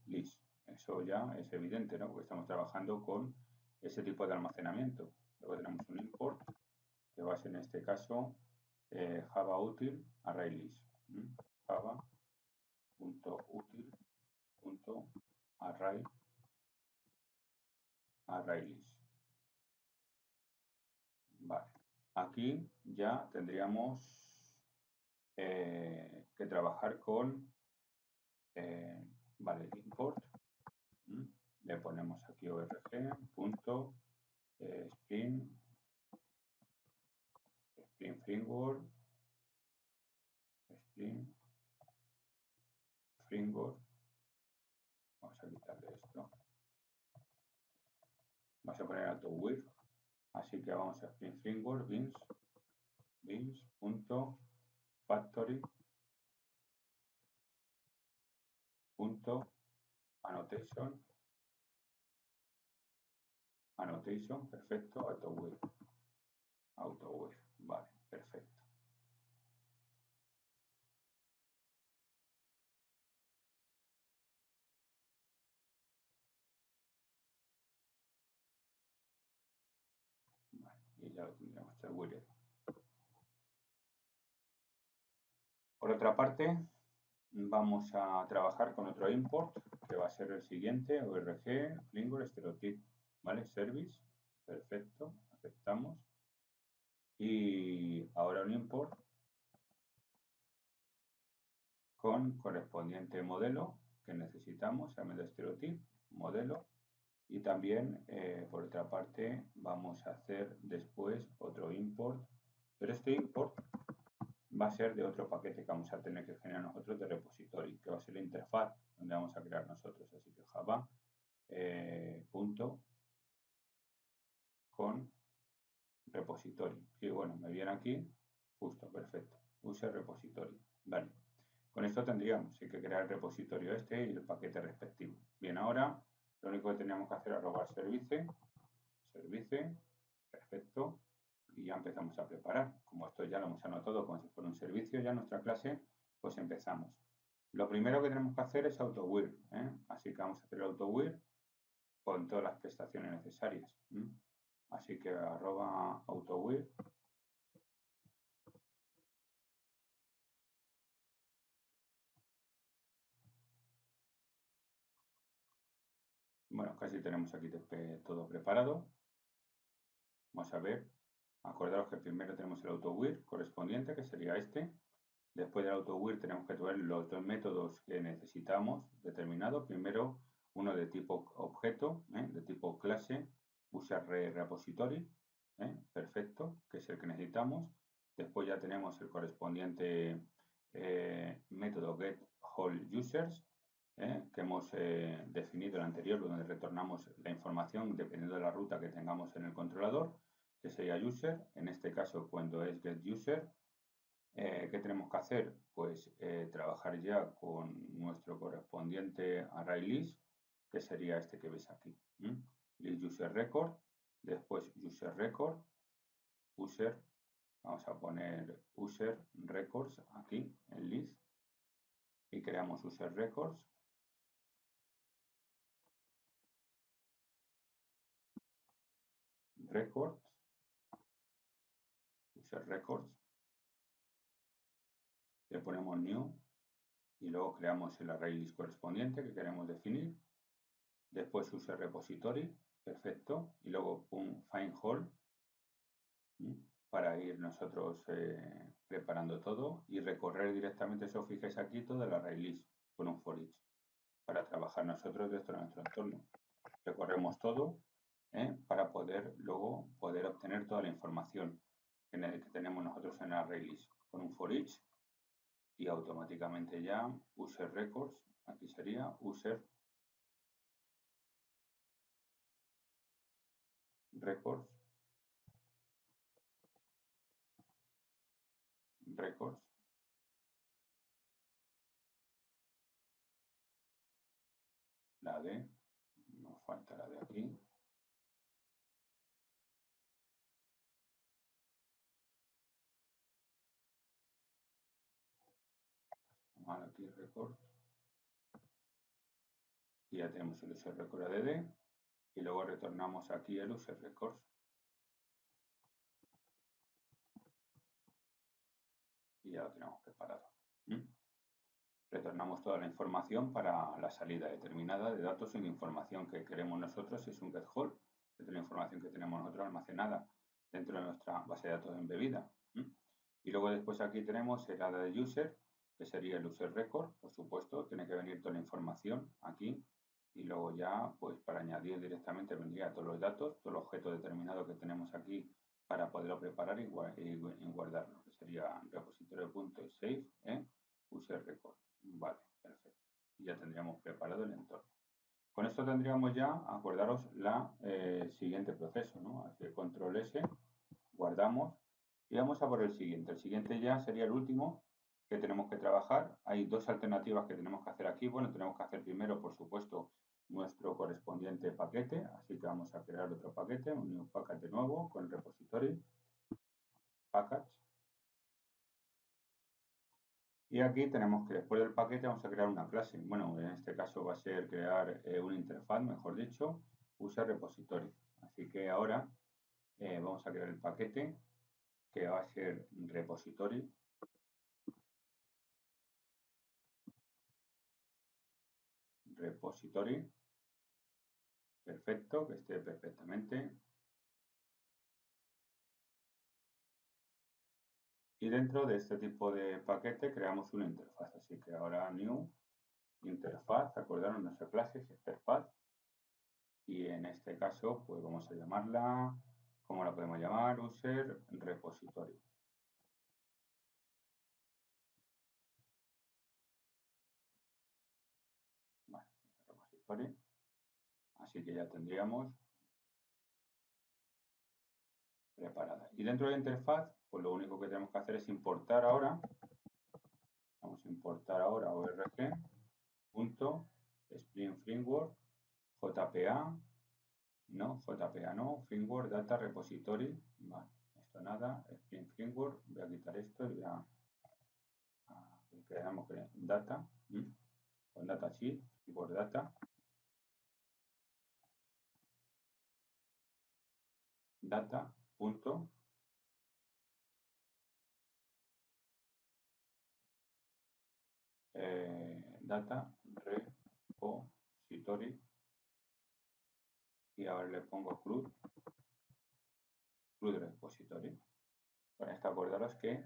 list. Eso ya es evidente, ¿no? Porque estamos trabajando con ese tipo de almacenamiento. Luego tenemos un import que va a ser en este caso Java util array list. Java.util.array list. Vale. Aquí ya tendríamos que trabajar con vale, el import le ponemos aquí org.spring framework, Spring framework, vamos a quitarle esto, vamos a poner AutoWare, así que vamos a Spring framework beans.factory.annotation, perfecto, AutoWare, vale, perfecto. Vale, y ya lo tendremos seguro. Por otra parte, vamos a trabajar con otro import que va a ser el siguiente, org, framework, stereotype, ¿vale? Service, perfecto, aceptamos. Y ahora un import con correspondiente modelo que necesitamos, llamado stereotype, modelo. Y también, por otra parte, vamos a hacer después otro import, pero este import va a ser de otro paquete que vamos a tener que generar nosotros de repository, que va a ser la interfaz donde vamos a crear nosotros. Así que Java punto con repository. Y bueno, me viene aquí, justo, perfecto. Use repository. Vale. Con esto tendríamos que crear el repositorio este y el paquete respectivo. Bien, ahora lo único que tenemos que hacer es arrobar service, perfecto, y ya empezamos a preparar. Como esto ya lo hemos anotado como si fuera un servicio, ya nuestra clase, pues empezamos. Lo primero que tenemos que hacer es AutoWare, así que vamos a hacer el AutoWare con todas las prestaciones necesarias. Así que arroba AutoWare. Bueno, casi tenemos aquí todo preparado. Vamos a ver. Acordaros que primero tenemos el AutoWare correspondiente, que sería este. Después del AutoWare tenemos que tener los dos métodos que necesitamos determinados. Primero, uno de tipo objeto, de tipo clase, useRepository, perfecto, que es el que necesitamos. Después ya tenemos el correspondiente método getWholeUsers, que hemos definido el anterior, donde retornamos la información dependiendo de la ruta que tengamos en el controlador, que sería user. En este caso, cuando es getUser, ¿qué tenemos que hacer? Pues trabajar ya con nuestro correspondiente ArrayList, que sería este que ves aquí. List user record, después user record, user, vamos a poner user records aquí en list y creamos user records. Records, user records, le ponemos new y luego creamos el ArrayList correspondiente que queremos definir. Después user repository, perfecto, y luego un find hole para ir nosotros preparando todo y recorrer directamente, si os fijáis aquí, toda la ArrayList con un for each para trabajar nosotros dentro de nuestro entorno. Recorremos todo para poder luego obtener toda la información que tenemos nosotros en la ArrayList con un for each y automáticamente ya user records, aquí sería user records la de, nos falta la de aquí, vale, aquí records, y ya tenemos el user record add y luego retornamos aquí el user records. Y ya lo tenemos preparado. Retornamos toda la información para la salida determinada de datos y la información que queremos nosotros es un getHole, es la información que tenemos nosotros almacenada dentro de nuestra base de datos embebida. Y luego después aquí tenemos el ADA de user, que sería el user record, por supuesto, tiene que venir toda la información aquí Y luego ya, pues para añadir directamente vendría todos los datos, todo el objeto determinado que tenemos aquí para poderlo preparar y guardarlo, que sería repositorio.save, user record. Vale, perfecto. Y ya tendríamos preparado el entorno. Con esto tendríamos ya, acordaros, el siguiente proceso, ¿no? Hacer control S, guardamos y vamos a por el siguiente. El siguiente ya sería el último que tenemos que trabajar. Hay dos alternativas que tenemos que hacer aquí. Bueno, tenemos que hacer primero, por supuesto, nuestro correspondiente paquete, así que vamos a crear otro paquete, un new package nuevo con el repository package. Y aquí tenemos que después del paquete vamos a crear una clase. Bueno, en este caso va a ser crear una interfaz, mejor dicho, user repository. Así que ahora vamos a crear el paquete que va a ser repository. Repository. Perfecto, que esté perfectamente. Y dentro de este tipo de paquete creamos una interfaz. Así que ahora new interfaz, acordaros nuestra clase es interfaz. Y en este caso, pues vamos a llamarla, ¿cómo la podemos llamar? User repository. Vale, repository. Así que ya tendríamos preparada. Y dentro de la interfaz, pues lo único que tenemos que hacer es importar ahora. Vamos a importar ahora org.spring framework JPA. No, JPA no, Framework Data Repository. Vale, esto nada, Spring Framework. Voy a quitar esto y voy a creamos data, con data sheet, Framework Data. Data. Punto. Data Repository. Y ahora le pongo CRUD Repository. Con esto acordaros que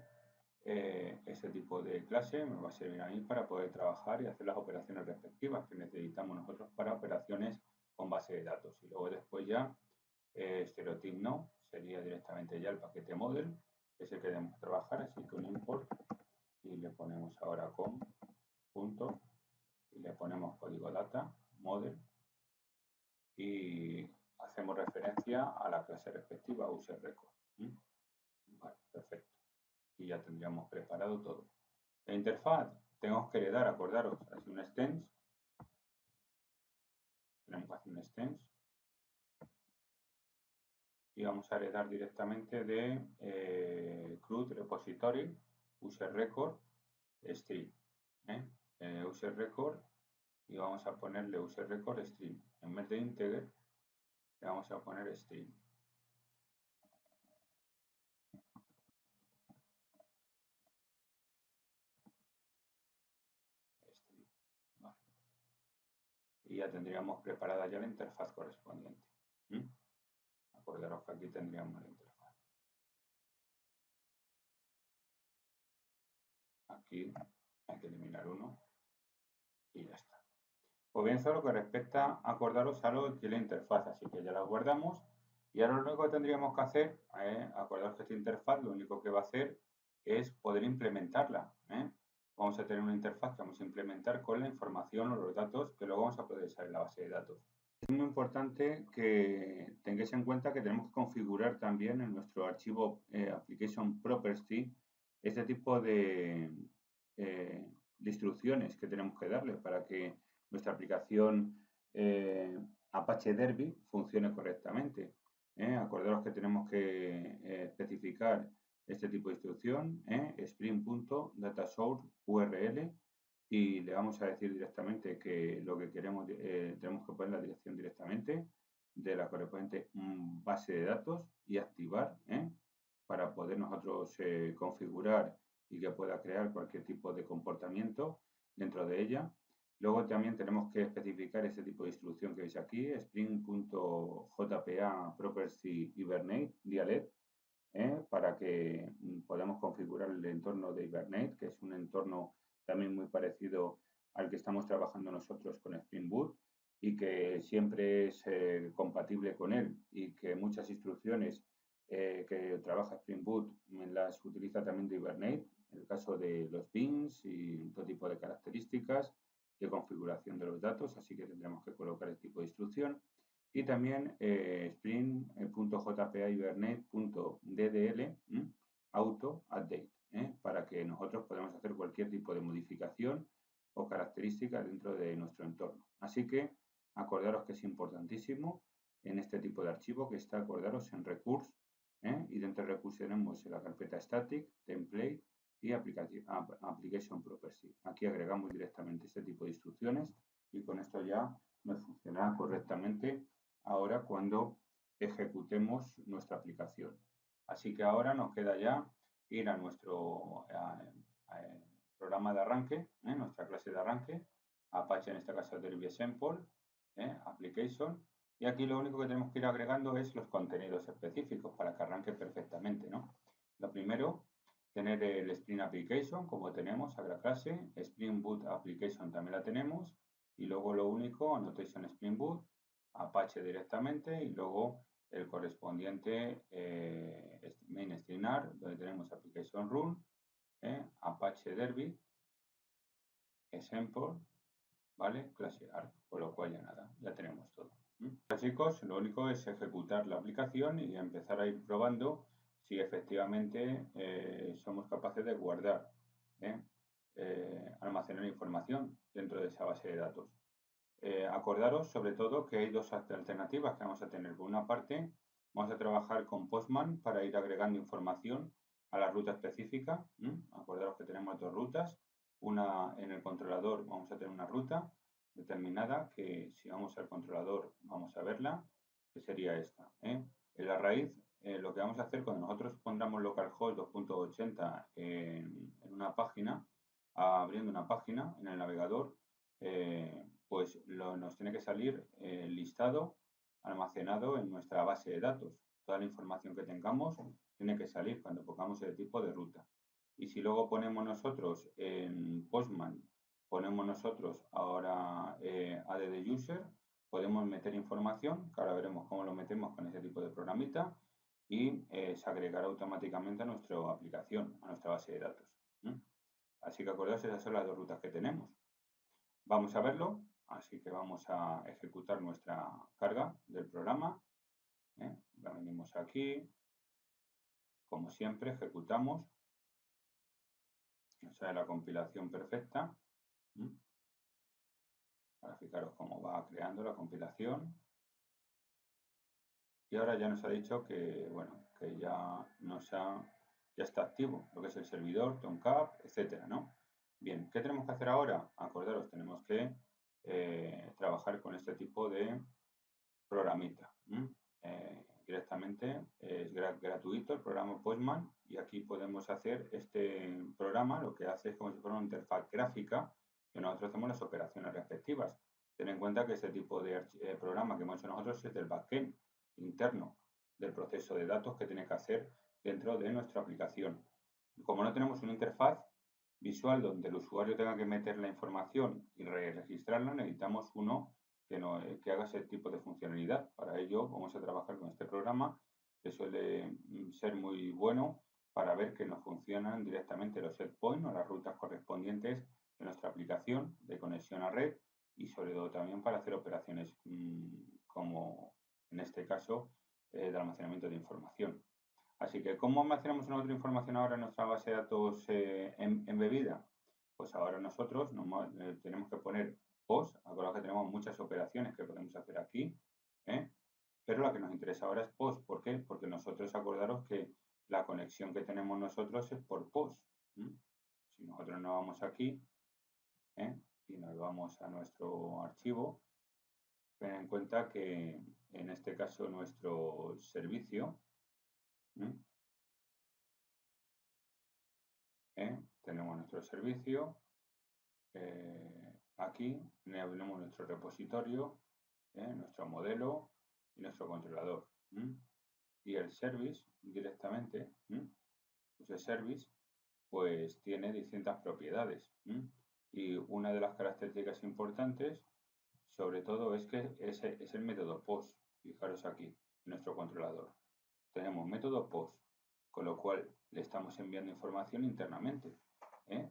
ese tipo de clase me va a servir a mí para poder trabajar y hacer las operaciones respectivas que necesitamos nosotros para operaciones con base de datos. Y luego después ya Stereotype no, sería directamente ya el paquete model, que es el que debemos trabajar, así que un import y le ponemos ahora com punto y le ponemos código data model y hacemos referencia a la clase respectiva user record. Vale, perfecto. Y ya tendríamos preparado todo. La interfaz tenemos que heredar, acordaros, así un extends. Tenemos que hacer un extends. Y vamos a heredar directamente de CRUD repository user record string. User record y vamos a ponerle user record string. En vez de integer le vamos a poner string. Vale. Y ya tendríamos preparada ya la interfaz correspondiente. Acordaros que aquí tendríamos la interfaz. Aquí hay que eliminar uno y ya está. Pues bien, eso es lo que respecta, acordaros a lo que es la interfaz, así que ya la guardamos. Y ahora lo único que tendríamos que hacer, acordaros que esta interfaz lo único que va a hacer es poder implementarla. Vamos a tener una interfaz que vamos a implementar con la información o los datos que luego vamos a poder usar en la base de datos. Es muy importante que tengáis en cuenta que tenemos que configurar también en nuestro archivo application property este tipo de instrucciones que tenemos que darle para que nuestra aplicación Apache Derby funcione correctamente. Acordaros que tenemos que especificar este tipo de instrucción, spring.datasource.url y le vamos a decir directamente que lo que queremos, tenemos que poner la dirección directamente de la correspondiente base de datos y activar para poder nosotros configurar y que pueda crear cualquier tipo de comportamiento dentro de ella. Luego también tenemos que especificar ese tipo de instrucción que veis aquí, spring.jpa property hibernate dialect, para que podamos configurar el entorno de Hibernate, que es un entorno también muy parecido al que estamos trabajando nosotros con Spring Boot, y que siempre es compatible con él y que muchas instrucciones que trabaja Spring Boot las utiliza también de Hibernate, en el caso de los beans y todo tipo de características de configuración de los datos, así que tendremos que colocar este tipo de instrucción. Y también spring.jpa hibernate.ddl auto update, para que nosotros podamos hacer cualquier tipo de modificación o característica dentro de nuestro entorno. Así que acordaros que es importantísimo en este tipo de archivo que está, acordaros en recurse, y dentro de recurse tenemos la carpeta static, template y application property. Aquí agregamos directamente este tipo de instrucciones y con esto ya nos funcionará correctamente ahora cuando ejecutemos nuestra aplicación. Así que ahora nos queda ya ir a nuestro programa de arranque, nuestra clase de arranque, Apache en este caso Derby Sample, Application, y aquí lo único que tenemos que ir agregando es los contenidos específicos para que arranque perfectamente, ¿no? Lo primero, tener el Spring Application, como tenemos, a la clase, Spring Boot Application también la tenemos, y luego lo único, Annotation Spring Boot, Apache directamente, y luego el correspondiente main stringr, donde tenemos application run, Apache Derby, example, ¿vale? Clase arc, con lo cual ya nada, ya tenemos todo. Chicos, lo único es ejecutar la aplicación y empezar a ir probando si efectivamente somos capaces de guardar, almacenar información dentro de esa base de datos. Acordaros sobre todo que hay dos alternativas que vamos a tener. Por una parte, vamos a trabajar con Postman para ir agregando información a la ruta específica. Acordaros que tenemos dos rutas. Una en el controlador vamos a tener una ruta determinada que si vamos al controlador vamos a verla, que sería esta. En la raíz, lo que vamos a hacer cuando nosotros pondremos localhost 2.80 en una página, abriendo una página en el navegador, pues nos tiene que salir el listado almacenado en nuestra base de datos. Toda la información que tengamos tiene que salir cuando pongamos el tipo de ruta. Y si luego ponemos nosotros en Postman, ponemos nosotros ahora add user, podemos meter información, que ahora veremos cómo lo metemos con ese tipo de programita, y se agregará automáticamente a nuestra aplicación, a nuestra base de datos. Así que acordaos, esas son las dos rutas que tenemos. Vamos a verlo, así que vamos a ejecutar nuestra carga del programa. La venimos aquí, como siempre, ejecutamos. Nos sale la compilación perfecta. Para fijaros cómo va creando la compilación. Y ahora ya nos ha dicho que, bueno, que ya está activo lo que es el servidor, Tomcat, etcétera, ¿no? Bien, ¿qué tenemos que hacer ahora? Acordaros, tenemos que trabajar con este tipo de programita. Directamente es gratuito el programa Postman y aquí podemos hacer este programa, lo que hace es como si fuera una interfaz gráfica que nosotros hacemos las operaciones respectivas. Ten en cuenta que este tipo de programa que hemos hecho nosotros es del backend interno del proceso de datos que tiene que hacer dentro de nuestra aplicación. Como no tenemos una interfaz visual donde el usuario tenga que meter la información y registrarla, necesitamos uno que haga ese tipo de funcionalidad. Para ello vamos a trabajar con este programa que suele ser muy bueno para ver que nos funcionan directamente los set points o las rutas correspondientes de nuestra aplicación de conexión a red y sobre todo también para hacer operaciones como en este caso de almacenamiento de información. Así que, ¿cómo almacenamos nosotros información ahora en nuestra base de datos embebida? Pues ahora nosotros tenemos que poner POST. Acordad que tenemos muchas operaciones que podemos hacer aquí, pero la que nos interesa ahora es POST. ¿Por qué? Porque nosotros, acordaros que la conexión que tenemos nosotros es por POST. Si nosotros nos vamos aquí y nos vamos a nuestro archivo, ten en cuenta que en este caso nuestro servicio tenemos nuestro servicio, aquí tenemos nuestro repositorio, nuestro modelo y nuestro controlador. Y el service directamente, pues el service pues tiene distintas propiedades. Y una de las características importantes sobre todo es que ese es el método POST. Fijaros aquí, en nuestro controlador. Tenemos método POST, con lo cual le estamos enviando información internamente,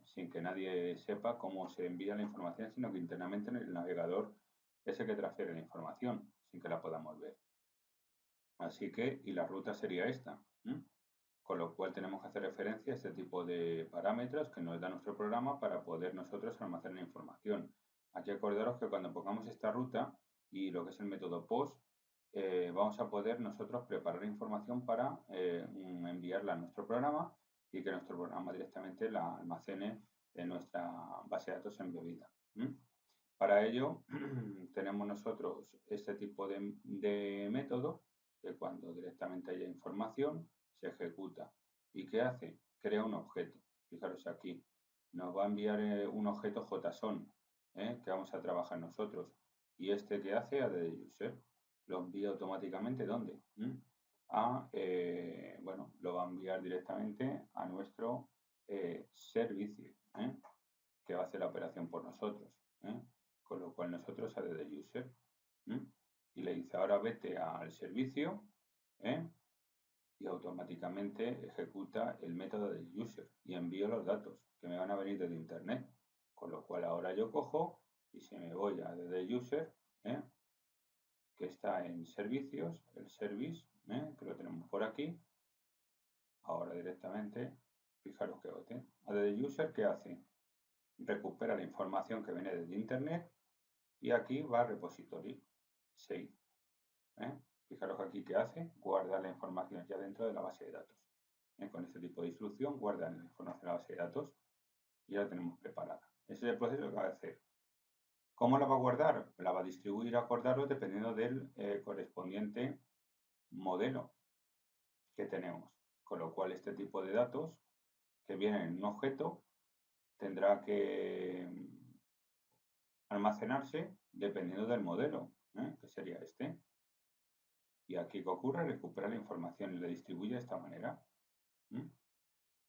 sin que nadie sepa cómo se envía la información, sino que internamente en el navegador es el que transfiere la información, sin que la podamos ver. Así que, y la ruta sería esta. Con lo cual tenemos que hacer referencia a este tipo de parámetros que nos da nuestro programa para poder nosotros almacenar información. Aquí acordaros que cuando pongamos esta ruta y lo que es el método POST, vamos a poder nosotros preparar información para enviarla a nuestro programa y que nuestro programa directamente la almacene en nuestra base de datos embebida. Para ello tenemos nosotros este tipo de método que cuando directamente haya información se ejecuta. ¿Y qué hace? Crea un objeto. Fijaros aquí, nos va a enviar un objeto JSON que vamos a trabajar nosotros. ¿Y este qué hace? add_user. Lo envía automáticamente, ¿dónde? Bueno, lo va a enviar directamente a nuestro servicio, que va a hacer la operación por nosotros. Con lo cual nosotros add_user y le dice ahora vete al servicio y automáticamente ejecuta el método de user y envío los datos que me van a venir desde internet. Con lo cual ahora yo cojo y si me voy a add_user, que está en servicios, el service, que lo tenemos por aquí, ahora directamente, fijaros que bote. add_user, ¿qué hace? Recupera la información que viene desde internet y aquí va a repository, save. Fijaros aquí que hace, guarda la información ya dentro de la base de datos. Con este tipo de instrucción guarda la información en la base de datos y ya la tenemos preparada. Ese es el proceso que va a hacer. ¿Cómo la va a guardar? La va a distribuir, acordaros, dependiendo del correspondiente modelo que tenemos. Con lo cual este tipo de datos que vienen en un objeto tendrá que almacenarse dependiendo del modelo, que sería este. Y aquí que ocurre, recupera la información y la distribuye de esta manera.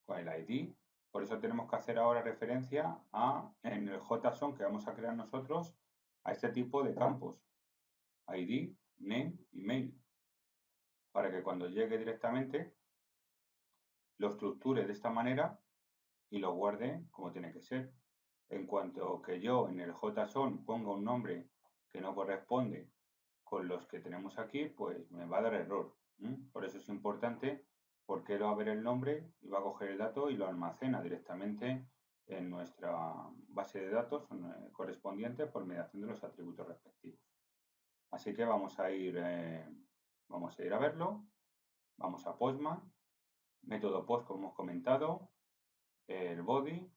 Con el ID. Por eso tenemos que hacer ahora referencia en el JSON que vamos a crear nosotros, a este tipo de campos. ID, name y mail. Para que cuando llegue directamente lo estructure de esta manera y lo guarde como tiene que ser. En cuanto que yo en el JSON ponga un nombre que no corresponde con los que tenemos aquí, pues me va a dar error. Por eso es importante, porque él va a ver el nombre y va a coger el dato y lo almacena directamente en nuestra base de datos correspondiente por mediación de los atributos respectivos. Así que vamos a ir a verlo. Vamos a Postman, método post como hemos comentado, el body,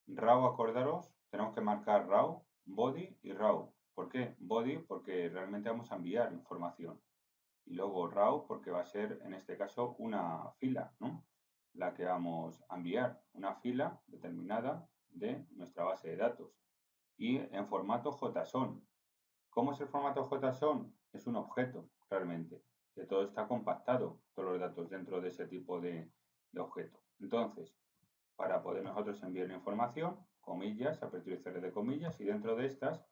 raw, acordaros, tenemos que marcar raw, body y raw. ¿Por qué? Body porque realmente vamos a enviar información. Y luego raw porque va a ser, en este caso, una fila, la que vamos a enviar, una fila determinada de nuestra base de datos. Y en formato JSON. ¿Cómo es el formato JSON? Es un objeto, realmente, que todo está compactado, todos los datos dentro de ese tipo de objeto. Entonces, para poder nosotros enviar la información, comillas, apertura y cierre de comillas, y dentro de estas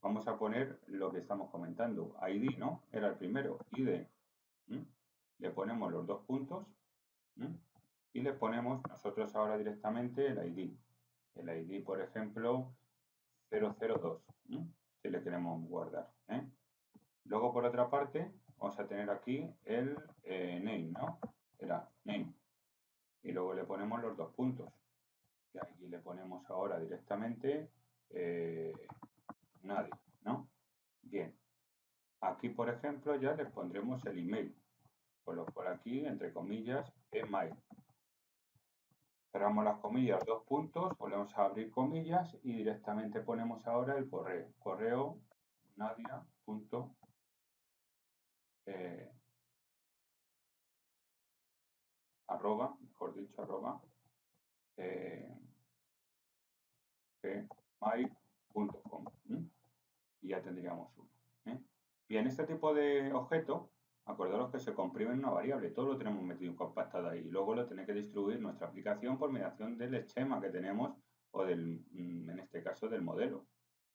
vamos a poner lo que estamos comentando. ID, ¿no? Era el primero, ID. Le ponemos los dos puntos y le ponemos nosotros ahora directamente el ID. El ID, por ejemplo, 002, si le queremos guardar. Luego, por otra parte, vamos a tener aquí el name, ¿no? Era name. Y luego le ponemos los dos puntos. Y aquí le ponemos ahora directamente nadie, ¿no? Bien. Aquí, por ejemplo, ya le pondremos el email. Por lo cual aquí, entre comillas, email. Cerramos las comillas, dos puntos, volvemos a abrir comillas y directamente ponemos ahora el correo. Correo nadia. Arroba, mejor dicho, arroba gmail.com y ya tendríamos uno. Bien, este tipo de objeto, acordaros que se comprime en una variable, todo lo tenemos metido compactado ahí, y luego lo tiene que distribuir nuestra aplicación por mediación del esquema que tenemos o del, en este caso, del modelo.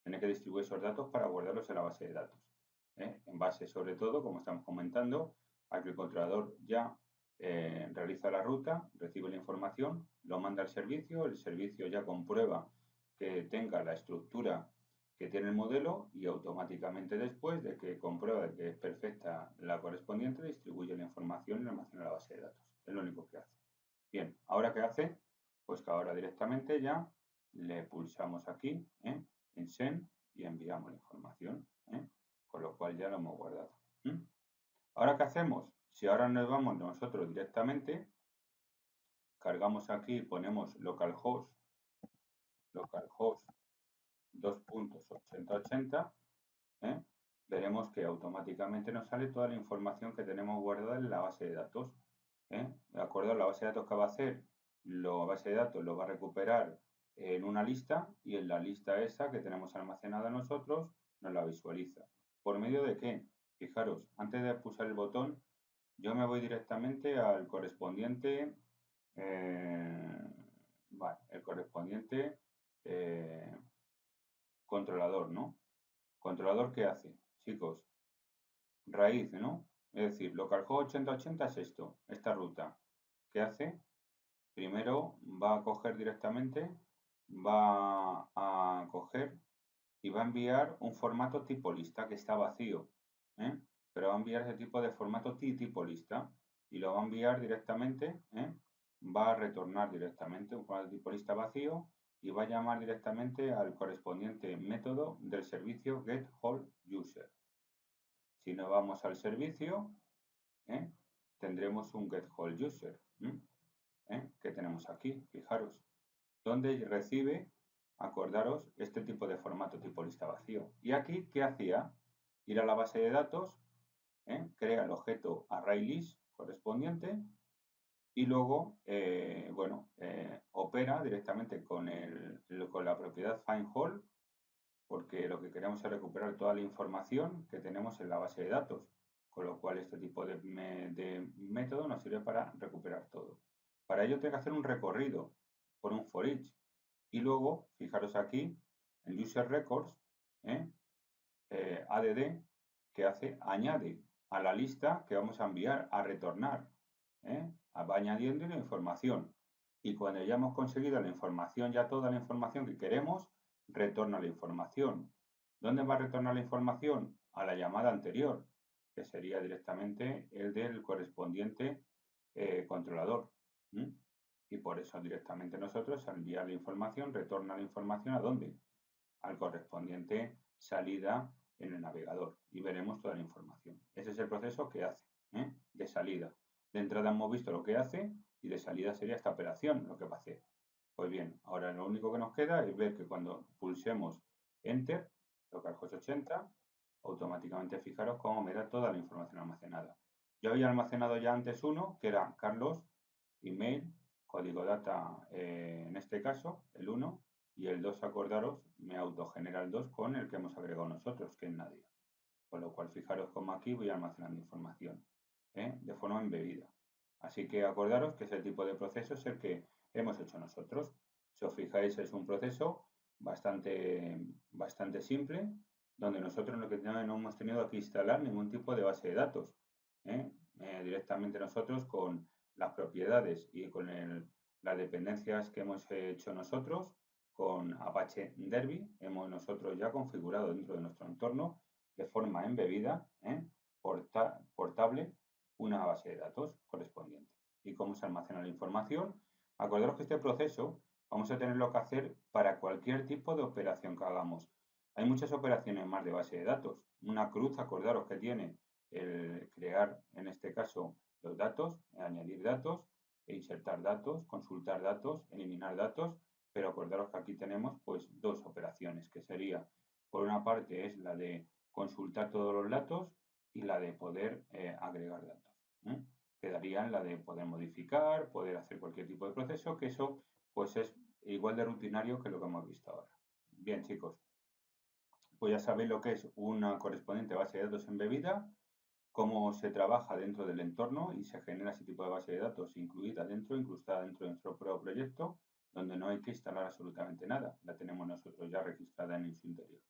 Tenéis que distribuir esos datos para guardarlos en la base de datos. En base, sobre todo, como estamos comentando, a que el controlador ya realiza la ruta, recibe la información, lo manda al servicio, el servicio ya comprueba que tenga la estructura que tiene el modelo y automáticamente después de que comprueba que es perfecta la correspondiente, distribuye la información y la almacena en la base de datos. Es lo único que hace. Bien, ¿ahora qué hace? Pues que ahora directamente ya le pulsamos aquí en Send y enviamos la información, con lo cual ya lo hemos guardado. ¿Ahora qué hacemos? Si ahora nos vamos nosotros directamente, cargamos aquí, ponemos localhost 2.8080, veremos que automáticamente nos sale toda la información que tenemos guardada en la base de datos. ¿De acuerdo? La base de datos que va a hacer, la base de datos lo va a recuperar en una lista y en la lista esa que tenemos almacenada nosotros nos la visualiza. ¿Por medio de qué? Fijaros, antes de pulsar el botón, yo me voy directamente al correspondiente, el correspondiente controlador, ¿no? ¿Controlador qué hace? Chicos, raíz, ¿no? Es decir, localhost 8080 es esto, esta ruta. ¿Qué hace? Primero va a coger directamente, va a coger y va a enviar un formato tipo lista que está vacío, pero va a enviar ese tipo de formato tipo lista y lo va a enviar directamente, va a retornar directamente un formato tipo lista vacío y va a llamar directamente al correspondiente método del servicio getHoldUser. Si nos vamos al servicio, tendremos un getHoldUser, que tenemos aquí, fijaros, donde recibe, acordaros, este tipo de formato tipo lista vacío. Y aquí, ¿qué hacía? Ir a la base de datos, crea el objeto ArrayList correspondiente y luego, opera directamente con la propiedad findAll, porque lo que queremos es recuperar toda la información que tenemos en la base de datos, con lo cual este tipo de método nos sirve para recuperar todo. Para ello tengo que hacer un recorrido por un for each y luego, fijaros aquí, en user records, add, que hace, añade a la lista que vamos a enviar, a retornar, va añadiendo la información. Y cuando ya hemos conseguido la información, ya toda la información que queremos, retorna la información. ¿Dónde va a retornar la información? A la llamada anterior, que sería directamente el del correspondiente controlador. Y por eso directamente nosotros al enviar la información, retorna la información ¿a dónde? Al correspondiente salida en el navegador y veremos toda la información. Ese es el proceso que hace, de salida. De entrada hemos visto lo que hace y de salida sería esta operación, lo que va a hacer. Pues bien, ahora lo único que nos queda es ver que cuando pulsemos Enter, localhost 80, automáticamente fijaros cómo me da toda la información almacenada. Yo había almacenado ya antes uno, que era Carlos, email, código data, en este caso, el 1, y el 2, acordaros, me autogenera el 2 con el que hemos agregado nosotros, que es Nadia. Con lo cual, fijaros cómo aquí voy almacenando información, de forma embebida. Así que acordaros que ese tipo de proceso es el que hemos hecho nosotros. Si os fijáis, es un proceso bastante simple, donde nosotros no hemos tenido que instalar ningún tipo de base de datos. Directamente nosotros con las propiedades y con las dependencias que hemos hecho nosotros, con Apache Derby, hemos nosotros ya configurado dentro de nuestro entorno de forma embebida, portable, una base de datos correspondiente. ¿Y cómo se almacena la información? Acordaros que este proceso vamos a tenerlo que hacer para cualquier tipo de operación que hagamos. Hay muchas operaciones más de base de datos. Una cruz, acordaros que tiene el crear, en este caso, los datos, añadir datos, e insertar datos, consultar datos, eliminar datos, pero acordaros que aquí tenemos pues dos operaciones, que sería, por una parte es la de consultar todos los datos y la de poder agregar datos. Quedaría en la de poder modificar, poder hacer cualquier tipo de proceso, que eso pues es igual de rutinario que lo que hemos visto ahora. Bien, chicos, pues ya sabéis lo que es una correspondiente base de datos embebida, cómo se trabaja dentro del entorno y se genera ese tipo de base de datos inclustada dentro de nuestro propio proyecto, donde no hay que instalar absolutamente nada, la tenemos nosotros ya registrada en su interior.